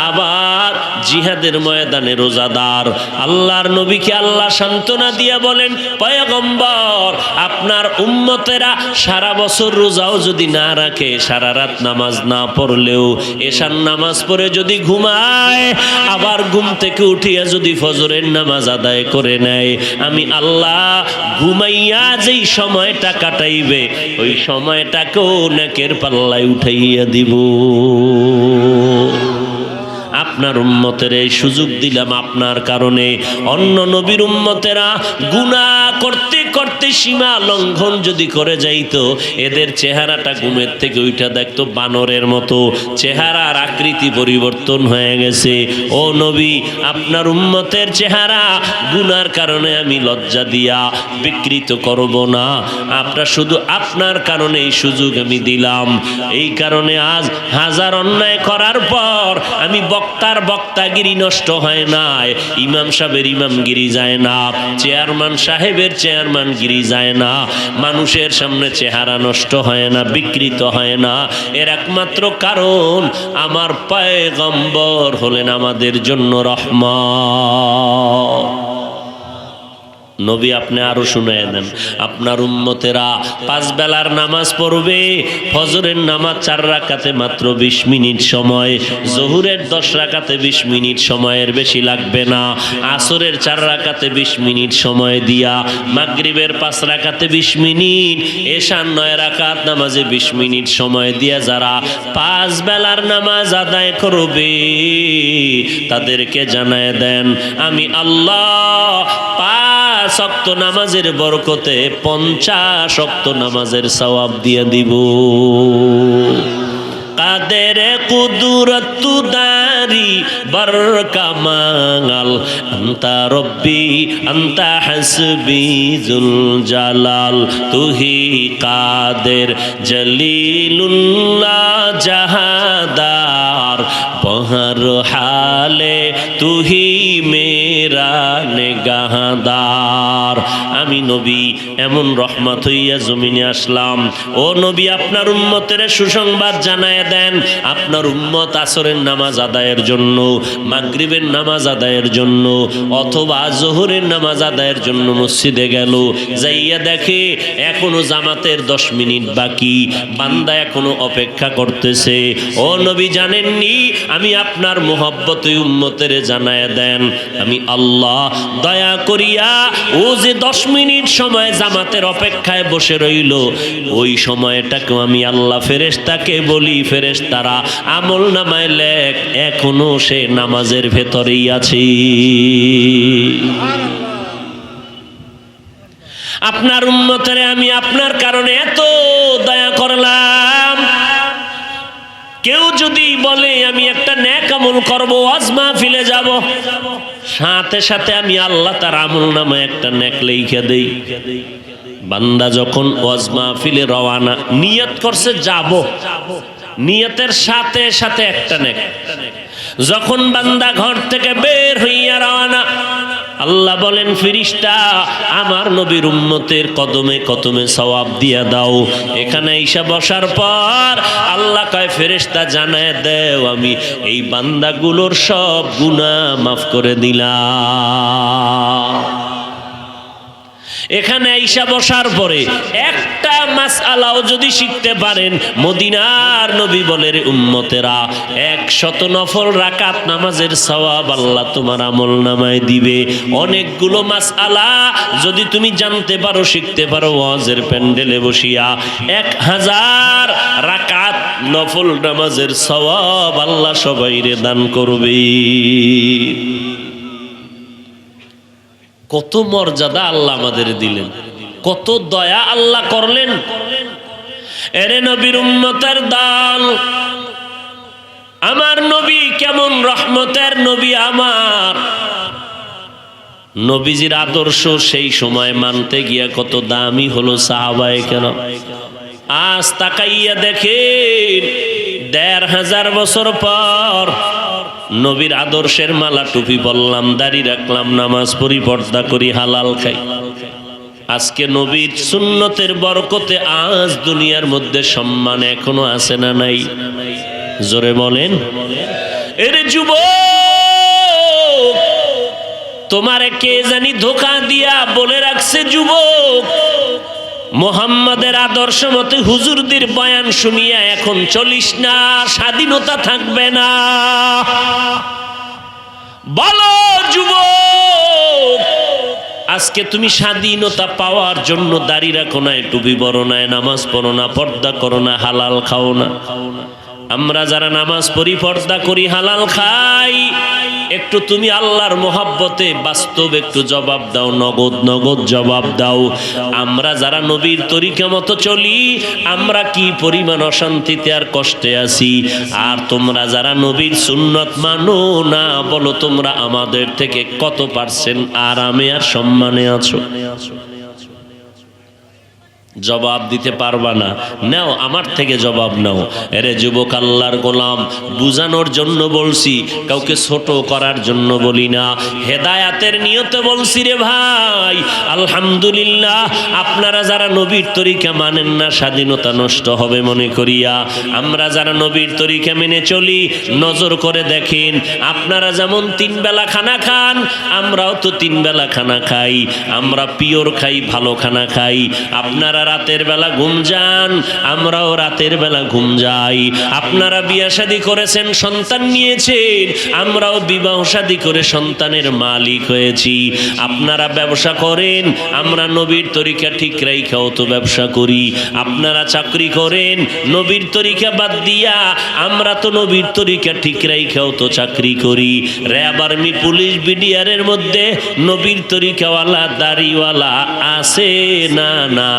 আবার জিহাদের ময়দানে রোজাদার। আল্লাহর নবীকে আল্লাহ সান্ত্বনা দিয়া বলেন, পয়গম্বর, আপনার উম্মতেরা সারা বছর রোজাও যদি না রাখে, সারা রাত নামাজ না পড়লেও এশার নামাজ পড়ে যদি ঘুমায়, আবার ঘুম থেকে উঠিয়া যদি ফজরের নামাজ আদায় করে নেয়, আমি আল্লাহ ঘুমাইয়া যেই সময়টা কাটাইবে ওই সময়টাকেও নেকের পাল্লায় উঠাইয়া দিব। আপনার উম্মতের এই সুযোগ দিলাম আপনার কারণে। অন্য নবীর উম্মতেরা গুনাহ করতে করতে সীমা লঙ্ঘন যদি করে যাইতো, এদের চেহারাটা ঘুমের থেকে উঠা দেখতো বানরের মতো, চেহারার আকৃতি পরিবর্তন হয়ে গেছে। ও নবী, আপনার উম্মতের চেহারা গুনার কারণে আমি লজ্জা দিয়া বিকৃত করব না। আপনার শুধু আপনার কারণে এই সুযোগ আমি দিলাম। এই কারণে আজ হাজার অন্যায় করার পর আমি বক্তার বক্তাগিরি নষ্ট হয় না, ইমাম সাহেবের ইমামগিরি যায় না, চেয়ারম্যান সাহেবের চেয়ারম্যানগিরি যায় না, মানুষের সামনে চেহারা নষ্ট হয় না, বিকৃত হয় না। এর একমাত্র কারণ আমার পয়গম্বর হলেন আমাদের জন্য রহমত। নবী আপনি আরো শুনিয়ে দেন, আপনার উম্মতেরা 5 বেলার নামাজ পড়বে। ফজরের নামাজ 4 রাকাতে মাত্র 20 মিনিট সময়, জোহরের 10 রাকাতে 20 মিনিট সময়ের বেশি লাগবে না, আসরের 4 রাকাতে 20 মিনিট সময় দিয়া, মাগরিবের 5 রাকাতে 20 মিনিট, এশার 9 রাকাত নামাজে 20 মিনিট সময় দিয়া যারা 5 বেলার নামাজ আদায় করবে তাদেরকে জানায় দেন আমি আল্লাহ 5 ওয়াক্ত নামাজের বরকতে 50 ওয়াক্ত নামাজের সওয়াব দিয়ে দিব। কাদের কুদরত দারি বরকামাল আনতা রব্বি আনতা হাসবি জুল জালাল তুহি কাদের জলিলুল্লাহ জাহাদার বহর হালে তুহি মেরা নেগাহদার। আমি নবী এমন রহমত হইয়া জমিনে আসলাম। ও নবী, আপনার উম্মতের সুসংবাদ জানায় দেন, আপনার উম্মত আসরের নামাজ আদায়ের জন্য, মাগরিবের নামাজ আদায়ের জন্য অথবা জোহরের নামাজ আদায়ের জন্য মসজিদে গেল, যাইয়া দেখে এখনো জামাতের 10 মিনিট বাকি, বান্দা এখনো অপেক্ষা করতেছে। ও নবী জানেননি আমি আপনার মোহব্বতে উম্মতের জানায় দেন আমি আল্লাহ দয়া করিয়া ও যে 10 মিনিট সময় জামাতের অপেক্ষায় বসে রইল, ওই সময়টাকে আমি আল্লাহ ফেরেশতাকে বলি, ফেরেশতারা আমল নামায় লেখ এখনো সে নামাজের ভেতরেই আছে। আপনার উম্মতেরে আমি আপনার কারণে এত দয়া করলাম। কেউ যদি বলে আমি একটা নেক আমল করবো, ওয়াজ মাহফিলে যাব, সাথে সাথে আমি আল্লাহ তার আমল নামে একটা নেক লিখে দেই। বান্দা যখন ওয়াজ মাহফিলে রওয়ানা নিয়ত করছে যাব, নিয়তের সাথে সাথে একটা নেক। যখন বান্দা ঘর থেকে বের হইয়া রওয়ানা, আল্লাহ বলেন ফেরেশতা আমার নবীর উম্মতের কদমে কদমে সওয়াব দিয়া দাও। এখানে ঈশা বসার পর আল্লাহ কয় ফেরেশতা জানায় দেও আমি এই বান্দাগুলোর সব গুনাহ মাফ করে দিলাম। এখানে ঈশা বসার পরে একটা মাসআলাও যদি শিখতে পারেন, মদিনার নবী বলেন উম্মতেরা 100 নফল রাকাত নামাজের সওয়াব আল্লাহ তোমার আমলনামায় দিবে। অনেকগুলো মাসআলা যদি তুমি জানতে পারো, শিখতে পারো, ওয়াজের প্যান্ডেলে বসিয়া 1000 রাকাত নফল নামাজের সওয়াব আল্লাহ সবাইরে দান করবে। কত মর্যাদা আল্লাহ আমাদের দিলেন, কত দয়া আল্লাহ করলেন। এরে নবীর উম্মতের দল, আমার নবী কেমন রহমতের নবী। আমার নবীজির আদর্শ সেই সময় মানতে গিয়া কত দামি হলো সাহাবায়ে কেরাম। আজ তাকাইয়া দেখেন 1500 বছর পর নবীর আদর্শের মালা টুপি পরলাম, দাড়ি রাখলাম, নামাজ পড়ি, পর্দা করি, হালাল খাই। আজকে নবীর সুন্নতের বরকতে আজ দুনিয়ার মধ্যে সম্মান এখনো আছে না নাই? জোরে বলেন। এরে যুবক, তোমারে কে জানি ধোঁকা দিয়া বলে রাখছে যুবক মোহাম্মদের আদর্শ মতে হুজুরদের বয়ান শুনিয়া এখন চলিস না, স্বাধীনতা থাকবে না। বলো যুবক, আজকে তুমি স্বাধীনতা পাওয়ার জন্য দাড়ি রাখো না, টুপি পরো না, নামাজ পড়ো না, পর্দা করো না, হালাল খাও না। আমরা যারা নামাজ পড়ি, পর্দা করি, হালাল খাই, একটু তুমি আল্লাহর মোহাব্বতে বাস্তব একটু জবাব দাও, নগদ নগদ জবাব দাও। আমরা যারা নবীর তরিকা মতো চলি, আমরা কি পরিমাণ অশান্তিতে আর কষ্টে আছি। আর তোমরা যারা নবীর সুন্নত মানো না, বলো তোমরা আমাদের থেকে কত পার্সেন্ট আরামে আর সম্মানে আছো? জবাব দিতে পারবা না, নাও আমার থেকে জবাব নাও। এরে যুবক, আল্লাহর গোলাম, বুঝানোর জন্য বলছি, কাউকে ছোট করার জন্য বলি না, হেদায়াতের নিয়তে বলছি। রে ভাই, আলহামদুলিল্লাহ, আপনারা যারা নবীর তরিকা মানেন না, স্বাধীনতা নষ্ট হবে মনে করিয়া, আমরা যারা নবীর তরিকা মেনে চলি, নজর করে দেখেন, আপনারা যেমন 3 বেলা খানা খান, আমরাও তো 3 বেলা খানা খাই। আমরা পিওর খাই, ভালো খানা খাই। আপনারা রাতের বেলা ঘুম যান, আমরাও রাতের বেলা ঘুম যাই। আপনারা বিয়ে শাদী করেছেন, সন্তান নিয়েছেন, আমরাও বিবাহ শাদী করে সন্তানের মালিক হয়েছি। আপনারা ব্যবসা করেন, আমরা নবীর তরিকা ঠিক রাইখাও তো ব্যবসা করি। আপনারা চাকরি করেন নবীর তরিকা বাদ দিয়া, আমরা তো নবীর তরিকা ঠিক রাইখাও তো চাকরি করি। র্যাব, আর্মি, পুলিশ, বিডিআরের মধ্যে নবীর তরিকাওয়ালা, দাড়িওয়ালা আছে না? না।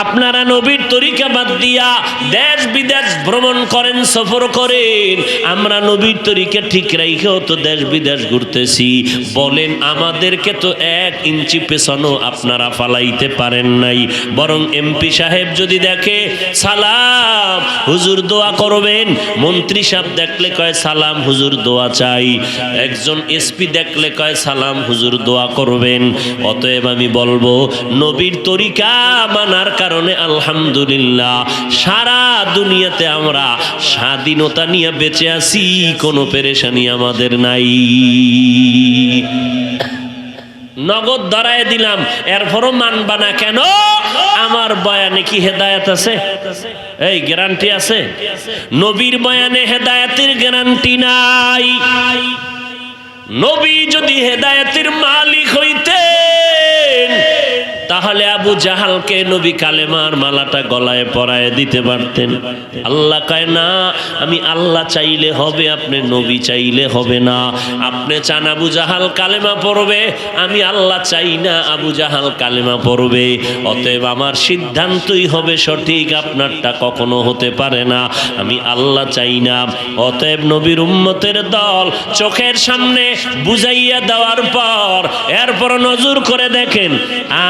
আপনারা নবীর তরিকা বাদ দিয়া দেশ বিদেশ ভ্রমণ করেন, সফর করেন, আমরা নবীর তরিকা ঠিক রাইখাও তো দেশ বিদেশ ঘুরতেছি। বলেন, আমাদেরকে তো 1 ইঞ্চি পেছনও আপনারা ফালাইতে পারেন নাই। বরং এমপি সাহেব যদি দেখে, সালাম হুজুর দোয়া করবেন। মন্ত্রী সাহেব দেখলে কয়, সালাম হুজুর দোয়া চাই। একজন এসপি দেখলে কয়, সালাম হুজুর দোয়া করবেন। অতএব আমি বলবো, নবীর তরিকা মানার কারণে আলহামদুলিল্লাহ সারা দুনিয়াতে আমরা স্বাধীনতা নিয়ে বেঁচে আছি, কোনো পেরেশানি আমাদের নাই। নগদ ধরায় দিলাম, এরপরও মানবা না কেন? আমার বয়ানে কি হেদায়েত আছে? এই গ্যারান্টি আছে? নবীর বয়ানে হেদায়েতের গ্যারান্টি নাই। নবী যদি হেদায়েতের মালিক হইতেন, তাহলে আবু জাহালকে নবী কালেমার মালাটা গলায় পরায় দিতে পারতেন। আল্লাহ কয় না, আমি আল্লাহ চাইলে হবে, আপনি নবী চাইলে হবে না। আপনি চান আবু জাহাল কালেমা পড়বে, আমি আল্লাহ চাই না আবু জাহাল কালেমা পড়বে। অতএব আমার সিদ্ধান্তই হবে সঠিক, আপনারটা কখনো হতে পারে না। আমি আল্লাহ চাই না। অতএব নবীর উম্মতের দল চোখের সামনে বুঝাইয়া দেওয়ার পর এরপর নজর করে দেখেন,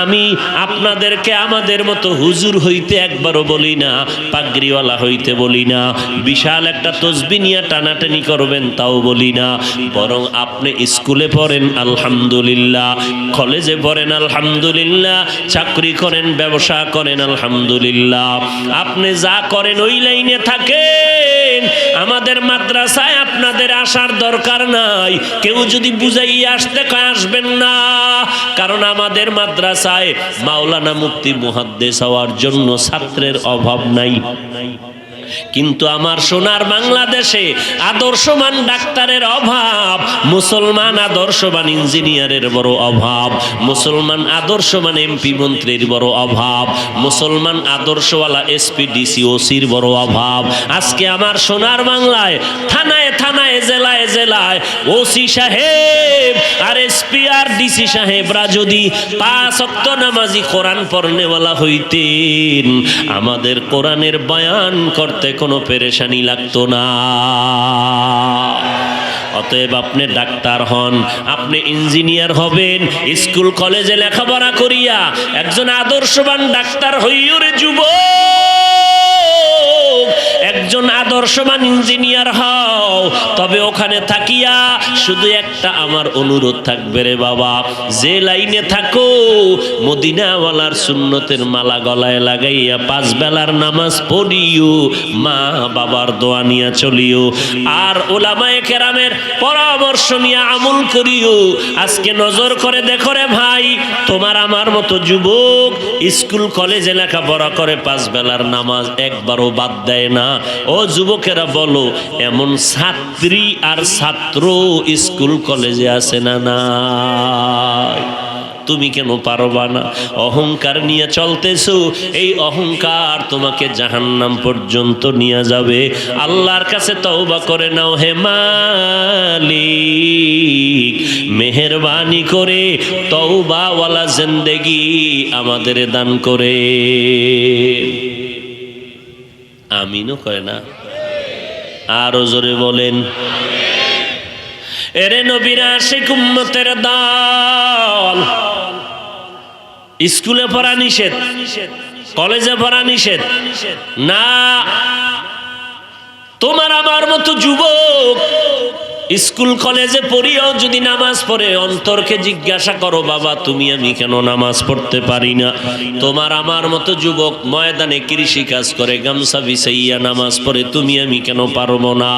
আমি আপনাদেরকে আমাদের মতো হুজুর হইতে একবারও বলি না, পাগড়িওয়ালা হইতে বলি না, বিশাল একটা তসবিহ নিয়ে টানাটানি করবেন তাও বলি না। বরং আপনি স্কুলে পড়েন আলহামদুলিল্লাহ, কলেজে পড়েন আলহামদুলিল্লাহ, চাকরি করেন, ব্যবসা করেন আলহামদুলিল্লাহ, আপনি যা করেন ওই লাইনে থাকেন। আমাদের মাদ্রাসায় আপনাদের আসার দরকার নাই। কেউ যদি বুঝাইয়া আসতে কয়, আসবেন না, কারণ আমাদের মাদ্রাসায় মাওলানা মুফতি মুহাদ্দিস হওয়ার জন্য ছাত্রের অভাব নাই। কিন্তু আমার সোনার বাংলাদেশে আদর্শবান ডাক্তারের অভাব, মুসলমান আদর্শবান ইঞ্জিনিয়ারের বড় অভাব, মুসলমান আদর্শবান এমপি মন্ত্রীর বড় অভাব, মুসলমান আদর্শওয়ালা এসপি ডিসি ওসির বড় অভাব। আজকে আমার সোনার বাংলায় থানায় থানায়, জেলায় জেলায় ওসি সাহেব আর এসপি আর ডিসি সাহেবরা যদি 5 ওয়াক্ত নামাজি কোরআন পড়নেওয়ালা হইতেন, আমাদের কোরআনের বয়ান করতে কোনো পেরেশানি লাগতো না। অতএব আপনি ডাক্তার হন, আপনি ইঞ্জিনিয়ার হবেন, স্কুল কলেজে লেখাপড়া করিয়া একজন আদর্শবান ডাক্তার হইও রে যুবক, একজন আদর্শবান ইঞ্জিনিয়ার হও। তবে ওখানে থাকিয়া শুধু একটা আমার অনুরোধ থাকবে রে বাবা, যে লাইনে থাকো মদিনাওয়ালার সুন্নতের মালা গলায় লাগাইয়া 5 বেলার নামাজ পড়িও, মা বাবার দোয়া নিয়ে চলিও, আর উলামায়ে কেরামের পরামর্শ নিয়ে আমল করিও। আজকে নজর করে দেখো রে ভাই, তোমার আমার মতো যুবক স্কুল কলেজে লেখাপড়া করে 5 বেলার নামাজ একবারও বাদ দেয় না। ও যুবক যুবকেরা বলো, এমন ছাত্রী আর ছাত্র স্কুল কলেজে আছে না নাই? তুমি কেন পারবা না? অহংকার নিয়ে চলতেছো, এই অহংকার তোমাকে জাহান্নাম পর্যন্ত নিয়ে যাবে। আল্লাহর কাছে তওবা করে নাও, হে মালিক মেহেরবানি করে তওবাওয়ালা জিন্দেগি আমাদের দান করে। আমিনও কয় না? আরো জোরে বলেন। এরে নবীর আশিক উম্মতের দল, স্কুলে পড়া নিষেধ, কলেজে পড়া নিষেধ না। তোমার আমার মতো যুবক স্কুল কলেজে পড়িও যদি নামাজ পড়ে, অন্তরকে জিজ্ঞাসা করো, বাবা তুমি আমি কেন নামাজ পড়তে পারি না? তোমার আমার মতো যুবক ময়দানে কৃষি কাজ করে, গামছা বিছাইয়া নামাজ পড়ে, তুমি আমি কেন পারবো না?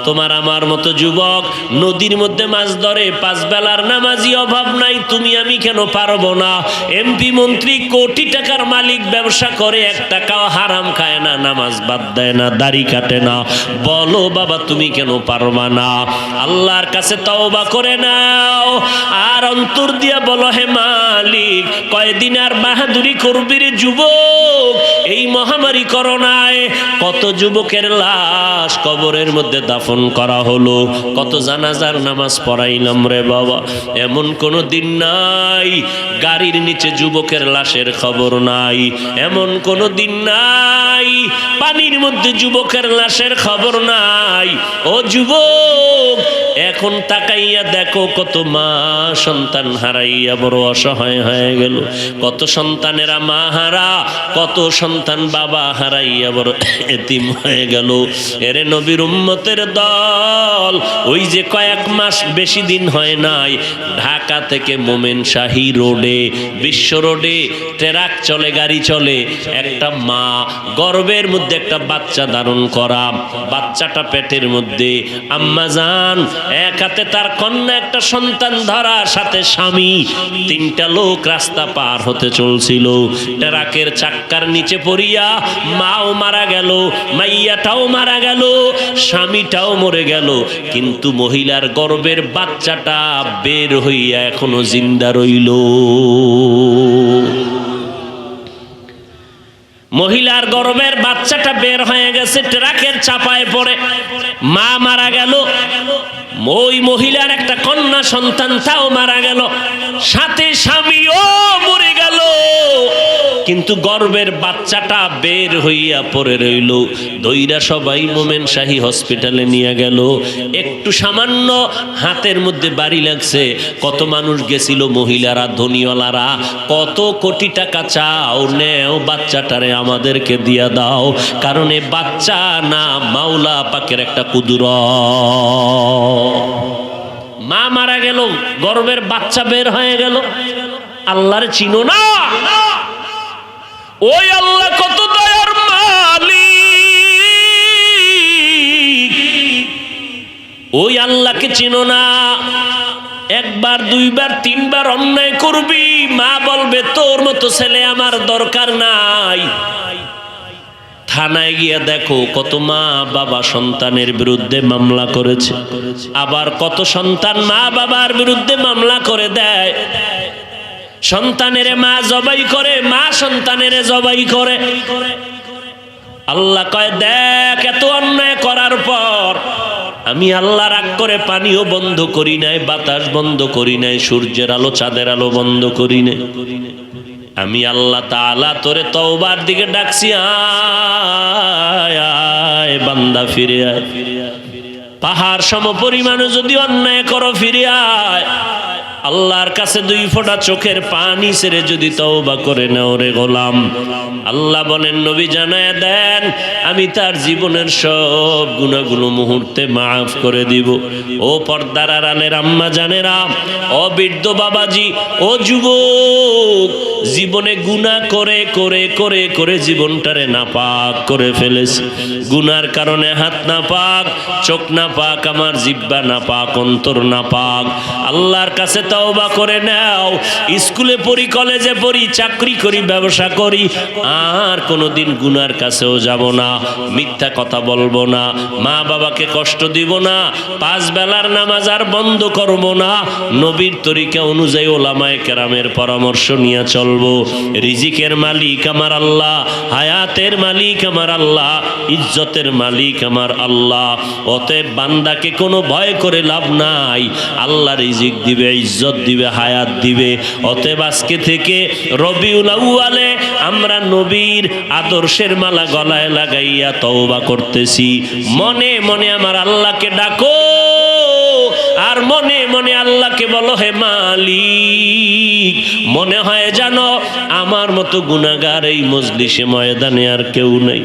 তোমার আমার মতো যুবক নদীর মধ্যে মাছ ধরে, 5 বেলার নামাজি অভাব নাই, তুমি আমি কেন পারবো না? এমপি মন্ত্রী কোটি টাকার মালিক ব্যবসা করে, 1 টাকাও হারাম খায় না, নামাজ বাদ দেয় না, দাড়ি কাটে না, বলো বাবা তুমি কেন পারবা না? আল্লাহর কাছে তওবা করে নাও, আর অন্তর দিয়া বলো, হে মালিক কয়দিন আর বাহাদুরি করবি রে যুবক? এই মহামারী করোনায় কত যুবকের লাশ কবরের মধ্যে দাফন করা হলো, কত জানাজার নামাজ পড়াইলাম রে বাবা। এমন কোনো দিন নাই গাড়ির নিচে যুবকের লাশের খবর নাই, এমন কোনো দিন নাই পানির মধ্যে যুবকের লাশের খবর নাই। ও যুবক এখন তাকাইয়া দেখো, কত মা সন্তান হারাইয়া বড় অসহায় হয়ে গেল, কত সন্তানেরা মা হারা, কত সন্তান বাবা হারাইয়া বড় এতিম হয়ে গেল। এরে নবীর উম্মতের দল, ওই যে কয়েক মাস বেশি দিন হয় নাই, ঢাকা থেকে মোমেনশাহী রোডে, বিশ্ব রোডে ট্রাক চলে, গাড়ি চলে, একটা মা গর্ভের মধ্যে একটা বাচ্চা ধারণ করা, বাচ্চাটা পেটের মধ্যে, আম্মা জান এক হাতে তার কন্যা একটা সন্তান ধরা, সাথে স্বামী, 3টা লোক রাস্তা পার হতে চলছিল, ট্রাকের চাক্কার নিচে পড়িয়া মাও মারা গেল, মাইয়াটাও মারা গেল, স্বামীটাও মরে গেল, কিন্তু মহিলার গর্ভের বাচ্চাটা বের হইয়া এখনো জিন্দা রইল। মহিলার গর্ভের বাচ্চাটা বের হয়ে গেছে, ট্রাকের চাপায় পড়ে মা মারা গেল, ওই মহিলার একটা কন্যা সন্তান তাও মারা গেল, সাথে স্বামীও মরে গেল, কিন্তু গর্ভের বাচ্চাটা বের হইয়া পড়ে রইল। দইরা সবাই মোমেনশাহী হসপিটালে নিয়ে গেল, একটু সামান্য হাতের মধ্যে বাড়ি লাগছে, কত মানুষ গেছিল, মহিলারা ধনীওয়ালারা, কত কোটি টাকা চাও, নেও বাচ্চাটারে আমাদেরকে দিয়া দাও, কারণ এ বাচ্চা না মাওলা পাকের একটা কুদরত। মা মারা গেল, গর্ভের বাচ্চা বের হয়ে গেল, আল্লাহর চিনো না? ওই আল্লাহ কত দয়ার মালিক, ওই আল্লাহকে চিনো না? 1 বার 2 বার 3 বার অন্যায় করবি, মা বলবে তোর মতো ছেলে আমার দরকার নাই। থানায় গিয়া দেখো, কত মা বাবা সন্তানের বিরুদ্ধে মামলা করেছে, আবার কত সন্তান মা বাবার বিরুদ্ধে মামলা করে দেয়। সন্তানের মা জবাই করে, মা সন্তানের জবাই করে। আল্লাহ কয়, দেখ এত অন্যায় করার পর আমি আল্লাহ রাগ করে পানিও বন্ধ করি নাই, বাতাস বন্ধ করি নাই, সূর্যের আলো চাঁদের আলো বন্ধ করি নাই। আমি আল্লাহ তাআলা তোরে তওবার দিকে ডাকছি, আয় আয় বান্দা ফিরে আয়। পাহাড় সম পরিমাণে যদি অন্যায় করো ফিরে আয়। আল্লাহর কাছে 2 ফোঁটা চোখের পানি ছেড়ে যদি তওবা করে নাও রে গোলাম, আল্লাহ বলেন নবী জানায় দেন আমি তার জীবনের সব গুনাহগুলো মুহূর্তে মাফ করে দিব। ও পর্দার আড়ালের আম্মা জানেরা, ও বৃদ্ধ বাবাজি, ও যুবক, জীবনে গুনাহ করে করে করে করে জীবনটারে নাপাক করে ফেলেছি। গুনার কারণে হাত নাপাক, চোখ নাপাক, আমার জিহ্বা নাপাক, অন্তর নাপাক। আল্লাহর কাছে তওবা করে নাও। স্কুলে পড়ি, কলেজে পড়ি, চাকরি করি, ব্যবসা করি, আর কোনোদিন গুনার কাছেও যাব না, মিথ্যা কথা বলবো না, মা বাবাকে কষ্ট দিব না, 5 বেলার নামাজ আর বন্ধ করব না, নবীর তরিকা অনুযায়ী ওলামায়ে কেরামের পরামর্শ নিয়ে চলবো। রিজিকের মালিক আমার আল্লাহ, হায়াতের মালিক আমার আল্লাহ, ইজ্জতের মালিক আমার আল্লাহ। অতএব বান্দাকে কোনো ভয় করে লাভ নাই, আল্লাহ রিজিক দিবে, ইজ্জত দিবে, হায়াত দিবে। অতএব আজকে থেকে রবিউল আউয়ালে আমরা নবীর আদর্শের মালা গলায় লাগাইয়া তওবা করতেছি। মনে মনে আমার আল্লাহকে ডাকো, আর মনে মনে আল্লাহকে বলো, হে মালিক, মনে হয় জানো আমার মতো গুনাহগার এই মজলিসে ময়দানে আর কেউ নাই।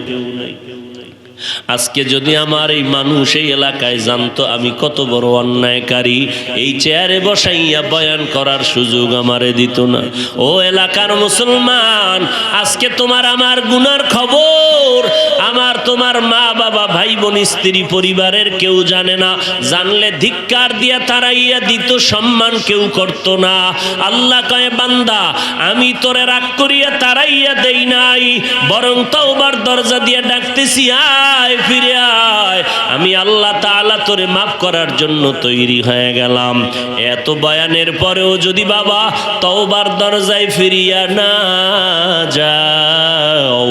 আজকে যদি আমার এই মানুষ এই এলাকায় জানতো আমি কত বড় অন্যায়কারী, এই চেয়ারে বসাইয়া বয়ান করার সুযোগ আমারে দিত না। ও এলাকার মুসলমান, আজকে তোমার আমার গুনার খবর আমার তোমার মা বাবা, ভাই বোন, স্ত্রী, পরিবারের কেউ জানে না। জানলে ধিক্কার দিয়া তাড়াইয়া দিত, সম্মান কেউ করত না। আল্লাহ কয়, বান্দা আমি তোরে রাগ করিয়া তাড়াইয়া দেই নাই, বরং তওবার দরজা দিয়ে ডাকতেছি, আয় ফিরে আয়, আমি আল্লাহ তাআলা তোরে মাফ করার জন্য তৈরি হয়ে গেলাম। এত বয়ানের পরেও যদি বাবা তওবার দরজায় ফিরিয়া না যাও,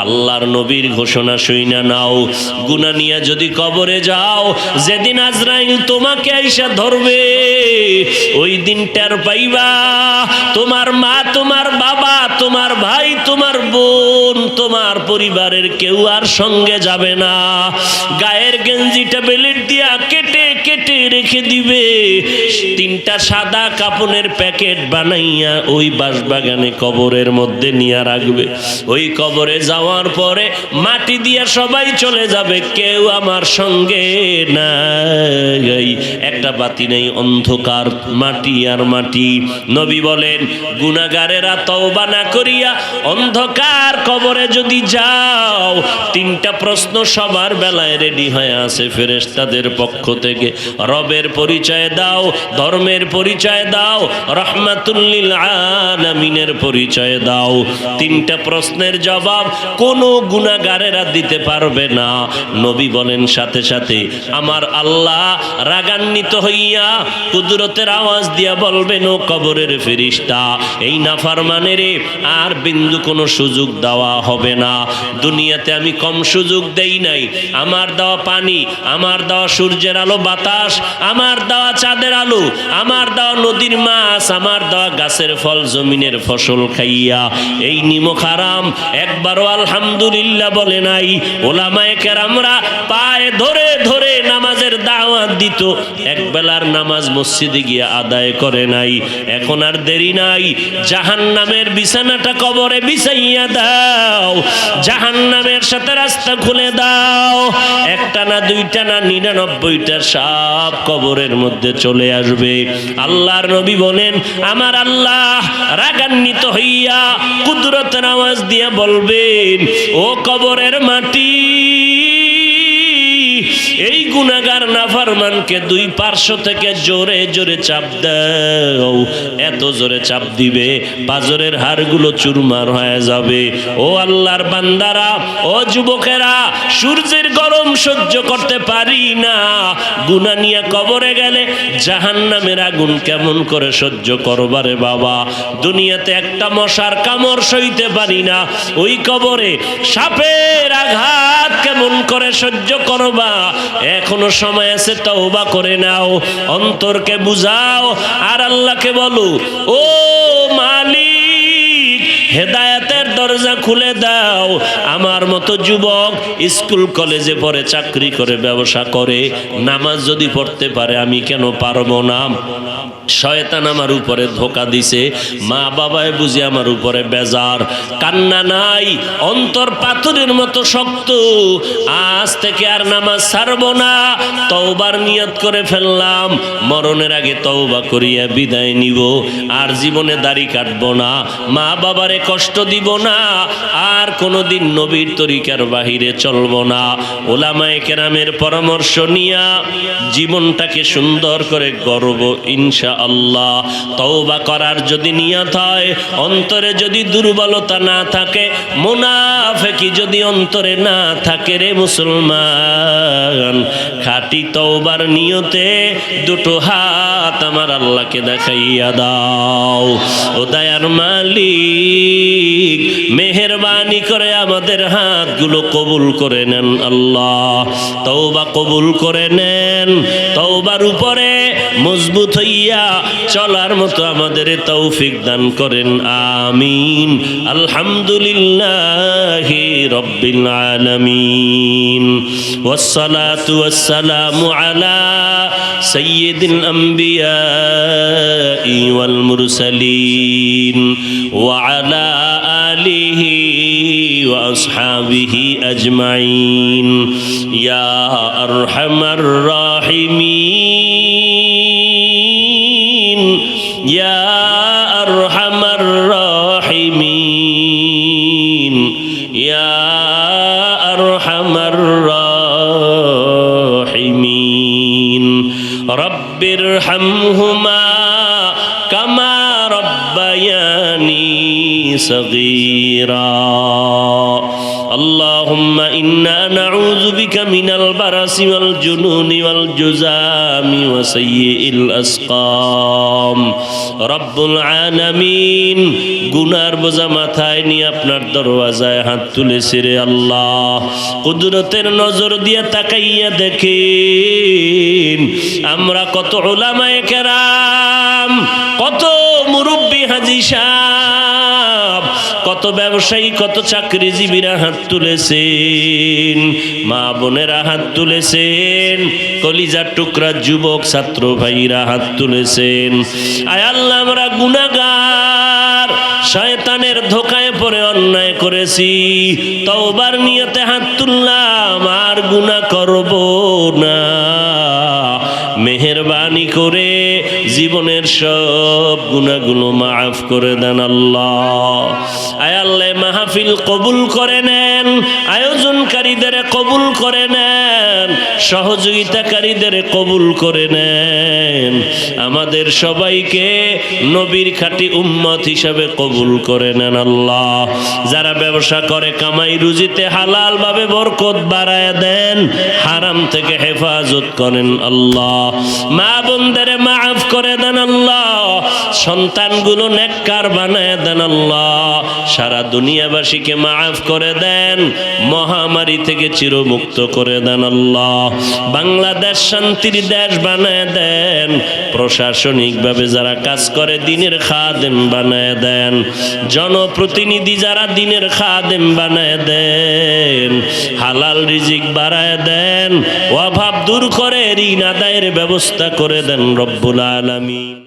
আল্লাহর নবীর ঘোষণা শুইনা নাও, গুনাহ নিয়ে যদি কবরে যাও, যেদিন আজরাইল তোমাকে আইসা ধরবে, ওই দিন টের পাইবা তোমার মা, তোমার বাবা, তোমার ভাই, তোমার বোন, তোমার পরিবারের কেউ আর সঙ্গে যাবে না। গায়ের গেঞ্জিটা বেলেট দিয়া কেটে কেটে রেখে দিবে, 3টা সাদা কাপড়ের প্যাকেট বানাইয়া ওই বাঁশবাগানে কবরের মধ্যে নিয়ে রাখবে। ওই কবরে যাওয়ার পরে মাটি দিয়া সবাই চলে যাবে, কেউ আমার সঙ্গে নাই, একটা বাতি নেই, অন্ধকার, মাটি আর মাটি। নবী বলেন, গুনাহগারেরা তওবা না করিয়া অন্ধকার কবরে যদি যাও, 3টা প্রশ্ন সবার বেলায় রেডি হয়ে আছে ফেরেশতাদের পক্ষ থেকে। রবের পরিচয় দাও, ধর্মের পরিচয় দাও, রাহমাতুল লিল আলামিনের পরিচয় দাও। 3টা প্রশ্নের জবাব কোনো গুনাহগারেরা দিতে পারবে না। নবী বলেন, সাথে সাথে আমার আল্লাহ রাগান্বিত হইয়া কুদরতের আওয়াজ দিয়া বলবেন, ও কবরের ফেরেশতা, এই নাফরমানের আর বিন্দু কোনো সুযোগ দেওয়া হবে না। দুনিয়াতে আমি কম সুযোগ দেই নাই, আমার দেওয়া পানি, আমার দেওয়া সূর্যের আলো, বাতাস, আমার দেওয়া চাঁদের আলো, আমার দেওয়া নদীর মাছ, আমার দেওয়া গাছের ফল, জমিনের ফসল খাইয়া এই নিমক হারাম একবারও আলহামদুলিল্লাহ বলে নাই। ওলামায়ে কেরামরা পায়ে ধরে ধরে নামাজের দাওয়াত দিত, একবেলার নামাজ মসজিদে গিয়ে আদায় করে নাই। এখন আর দেরি নাই, জাহান্নামের বিছানাটা কবরে বিছাইয়া দাও, জাহান্নামের সাথে রাস্তা খুলে দাও। 1টা না 2টা না 99টা সাপ কবরের মধ্যে চলে আসবে। আল্লাহর নবী বলেন, আমার আল্লাহ রাগান্বিত হইয়া কুদরতের আওয়াজ দিয়ে বলবেন, ও কবরের মাটি, এই গুনাহগার নাফরমানকে 2 পার্শ্ব থেকে জোরে জোরে চাপ দাও। এত জোরে চাপ দিবে পাজরের হাড়গুলো চুরমার হয়ে যাবে। ও আল্লাহর বান্দারা, ও যুবকেরা, সূর্যের গরম সহ্য করতে পারি না, গুনাহ নিয়ে কবরে গেলে জাহান্নামের আগুন কেমন করে সহ্য করবারে বাবা। দুনিয়াতে একটা মশার কামড় সইতে পারি না, ওই কবরে সাপের আঘাত কেমন করে সহ্য করবা। এখনো সময় আছে, তওবা করে নাও, অন্তরকে বুঝাও, আর আল্লাহকে বলো, ও মালিক, হেদায়েতের দরজা খুলে দাও। আমার মতো যুবক স্কুল কলেজে পড়ে, চাকরি করে, ব্যবসা করে, নামাজ যদি পড়তে পারে আমি কেন পারবো না? শয়তান আমার উপরে ধোঁকা দিছে, মা বাবায় বুঝি আমার উপরে বেজার, কান্না নাই, অন্তর পাথরের মতো শক্ত। আজ থেকে আর নামাজ ছাড়বো না, তওবার নিয়ত করে ফেললাম, মরণের আগে তওবা করিয়া বিদায় নিব, আর জীবনে দাড়ি কাটবো না, মা বাবারে কষ্ট দিব না, আর কোনোদিন নবীর তরিকার বাহিরে চলবো না। উলামায়ে কেরামের পরামর্শ নিয়া জীবনটাকে সুন্দর করে গড়ব ইনশাআল্লাহ। তওবা করার যদি নিয়ত হয়, অন্তরে যদি দুর্বলতা না থাকে, মুনাফিকি যদি অন্তরে না থাকে রে মুসলমান, খাঁটি তওবার নিয়তে দুটো হাত আমার আল্লাহকে দেখাইয়া দাও। ও দয়ার মালিক, মেহেরবানি করে আমাদের হাতগুলো কবুল করে নেন আল্লাহ। তওবা কবুল করে নেন। তওবার উপরে মজবুত হইয়া চলার মতো আমাদের তৌফিক দান করেন, আমিন। আলহামদুলিল্লাহি রাব্বিল আলামিন। ওয়াসসালাতু ওয়াসসালামু আলা সাইয়্যিদিল আম্বিয়াই ওয়াল মুরসালিন ওয়া আলা আলিহি ওয়া আসহাবিহি আজমাইন। ইয়া আরহামার রাহিমিন, ইয়া আরহামার রাহিমিন, ইয়া আরহামার রাহিমিন। রব্বির হামহুমা কামা রব্বায়ানি সগীরা। اللهم إنا نعوذ بك من البرص والجنون والجذام وسيء الأسقام। রব্বুল আলামিন, গুনার বোঝা মাথায় নিয়ে আপনার দরওয়াজায় হাত তুলেছি রে আল্লাহ। কুদরতের নজর দিয়ে তাকাইয়া দেখেন আমরা কত উলামায়ে কেরাম, কত মুরব্বি হাজী সাহেব, কত ব্যবসায়ী, কত চাকরিজীবীরা হাত তুলেছেন, মা বোনেরা হাত তুলেছেন, কলিজার টুকরা যুবক ছাত্র ভাইরা হাত তুলেছেন। আয় আল্লাহ, আমরা গুনাহগার, শয়তানের ধোকায় পড়ে অন্যায় করেছি, তওবার নিয়তে হাত তুললাম, আর গুনাহ করব না। মেহেরবানি করে জীবনের সব গুনাহগুলো মাফ করে দেন আল্লাহ। আয় আল্লাহ, মাহফিল কবুল করে নেন, আয়োজনকারীদের কবুল করে নেন, সহযোগিতাকারীদের কবুল করে নেন, আমাদের সবাইকে নবীর খাঁটি উম্মত হিসাবে কবুল করে নেন আল্লাহ। যারা ব্যবসা করে কামাই রুজিতে হালাল ভাবে বরকত বাড়ায় দেন, হারাম থেকে হেফাজত করেন আল্লাহ। মা বোনদের মাফ করে দেন আল্লাহ, সন্তানগুলো নেককার বানায় দেন আল্লাহ। সারা দুনিয়াবাসীকে মাফ করে দেন, মহামারী থেকে চিরমুক্ত করে দেন আল্লাহ। বাংলাদেশ শান্তির দেশ বানায় দেন, প্রশাসনিকভাবে যারা কাজ করে দিনের খাদেম বানায় দেন, জনপ্রতিনিধি যারা দিনের খাদেম বানায় দেন, হালাল রিজিক বাড়ায় দেন, অভাব দূর করে ঋণ আদায়ের ব্যবস্থা করে দেন রব্বুল আলামিন।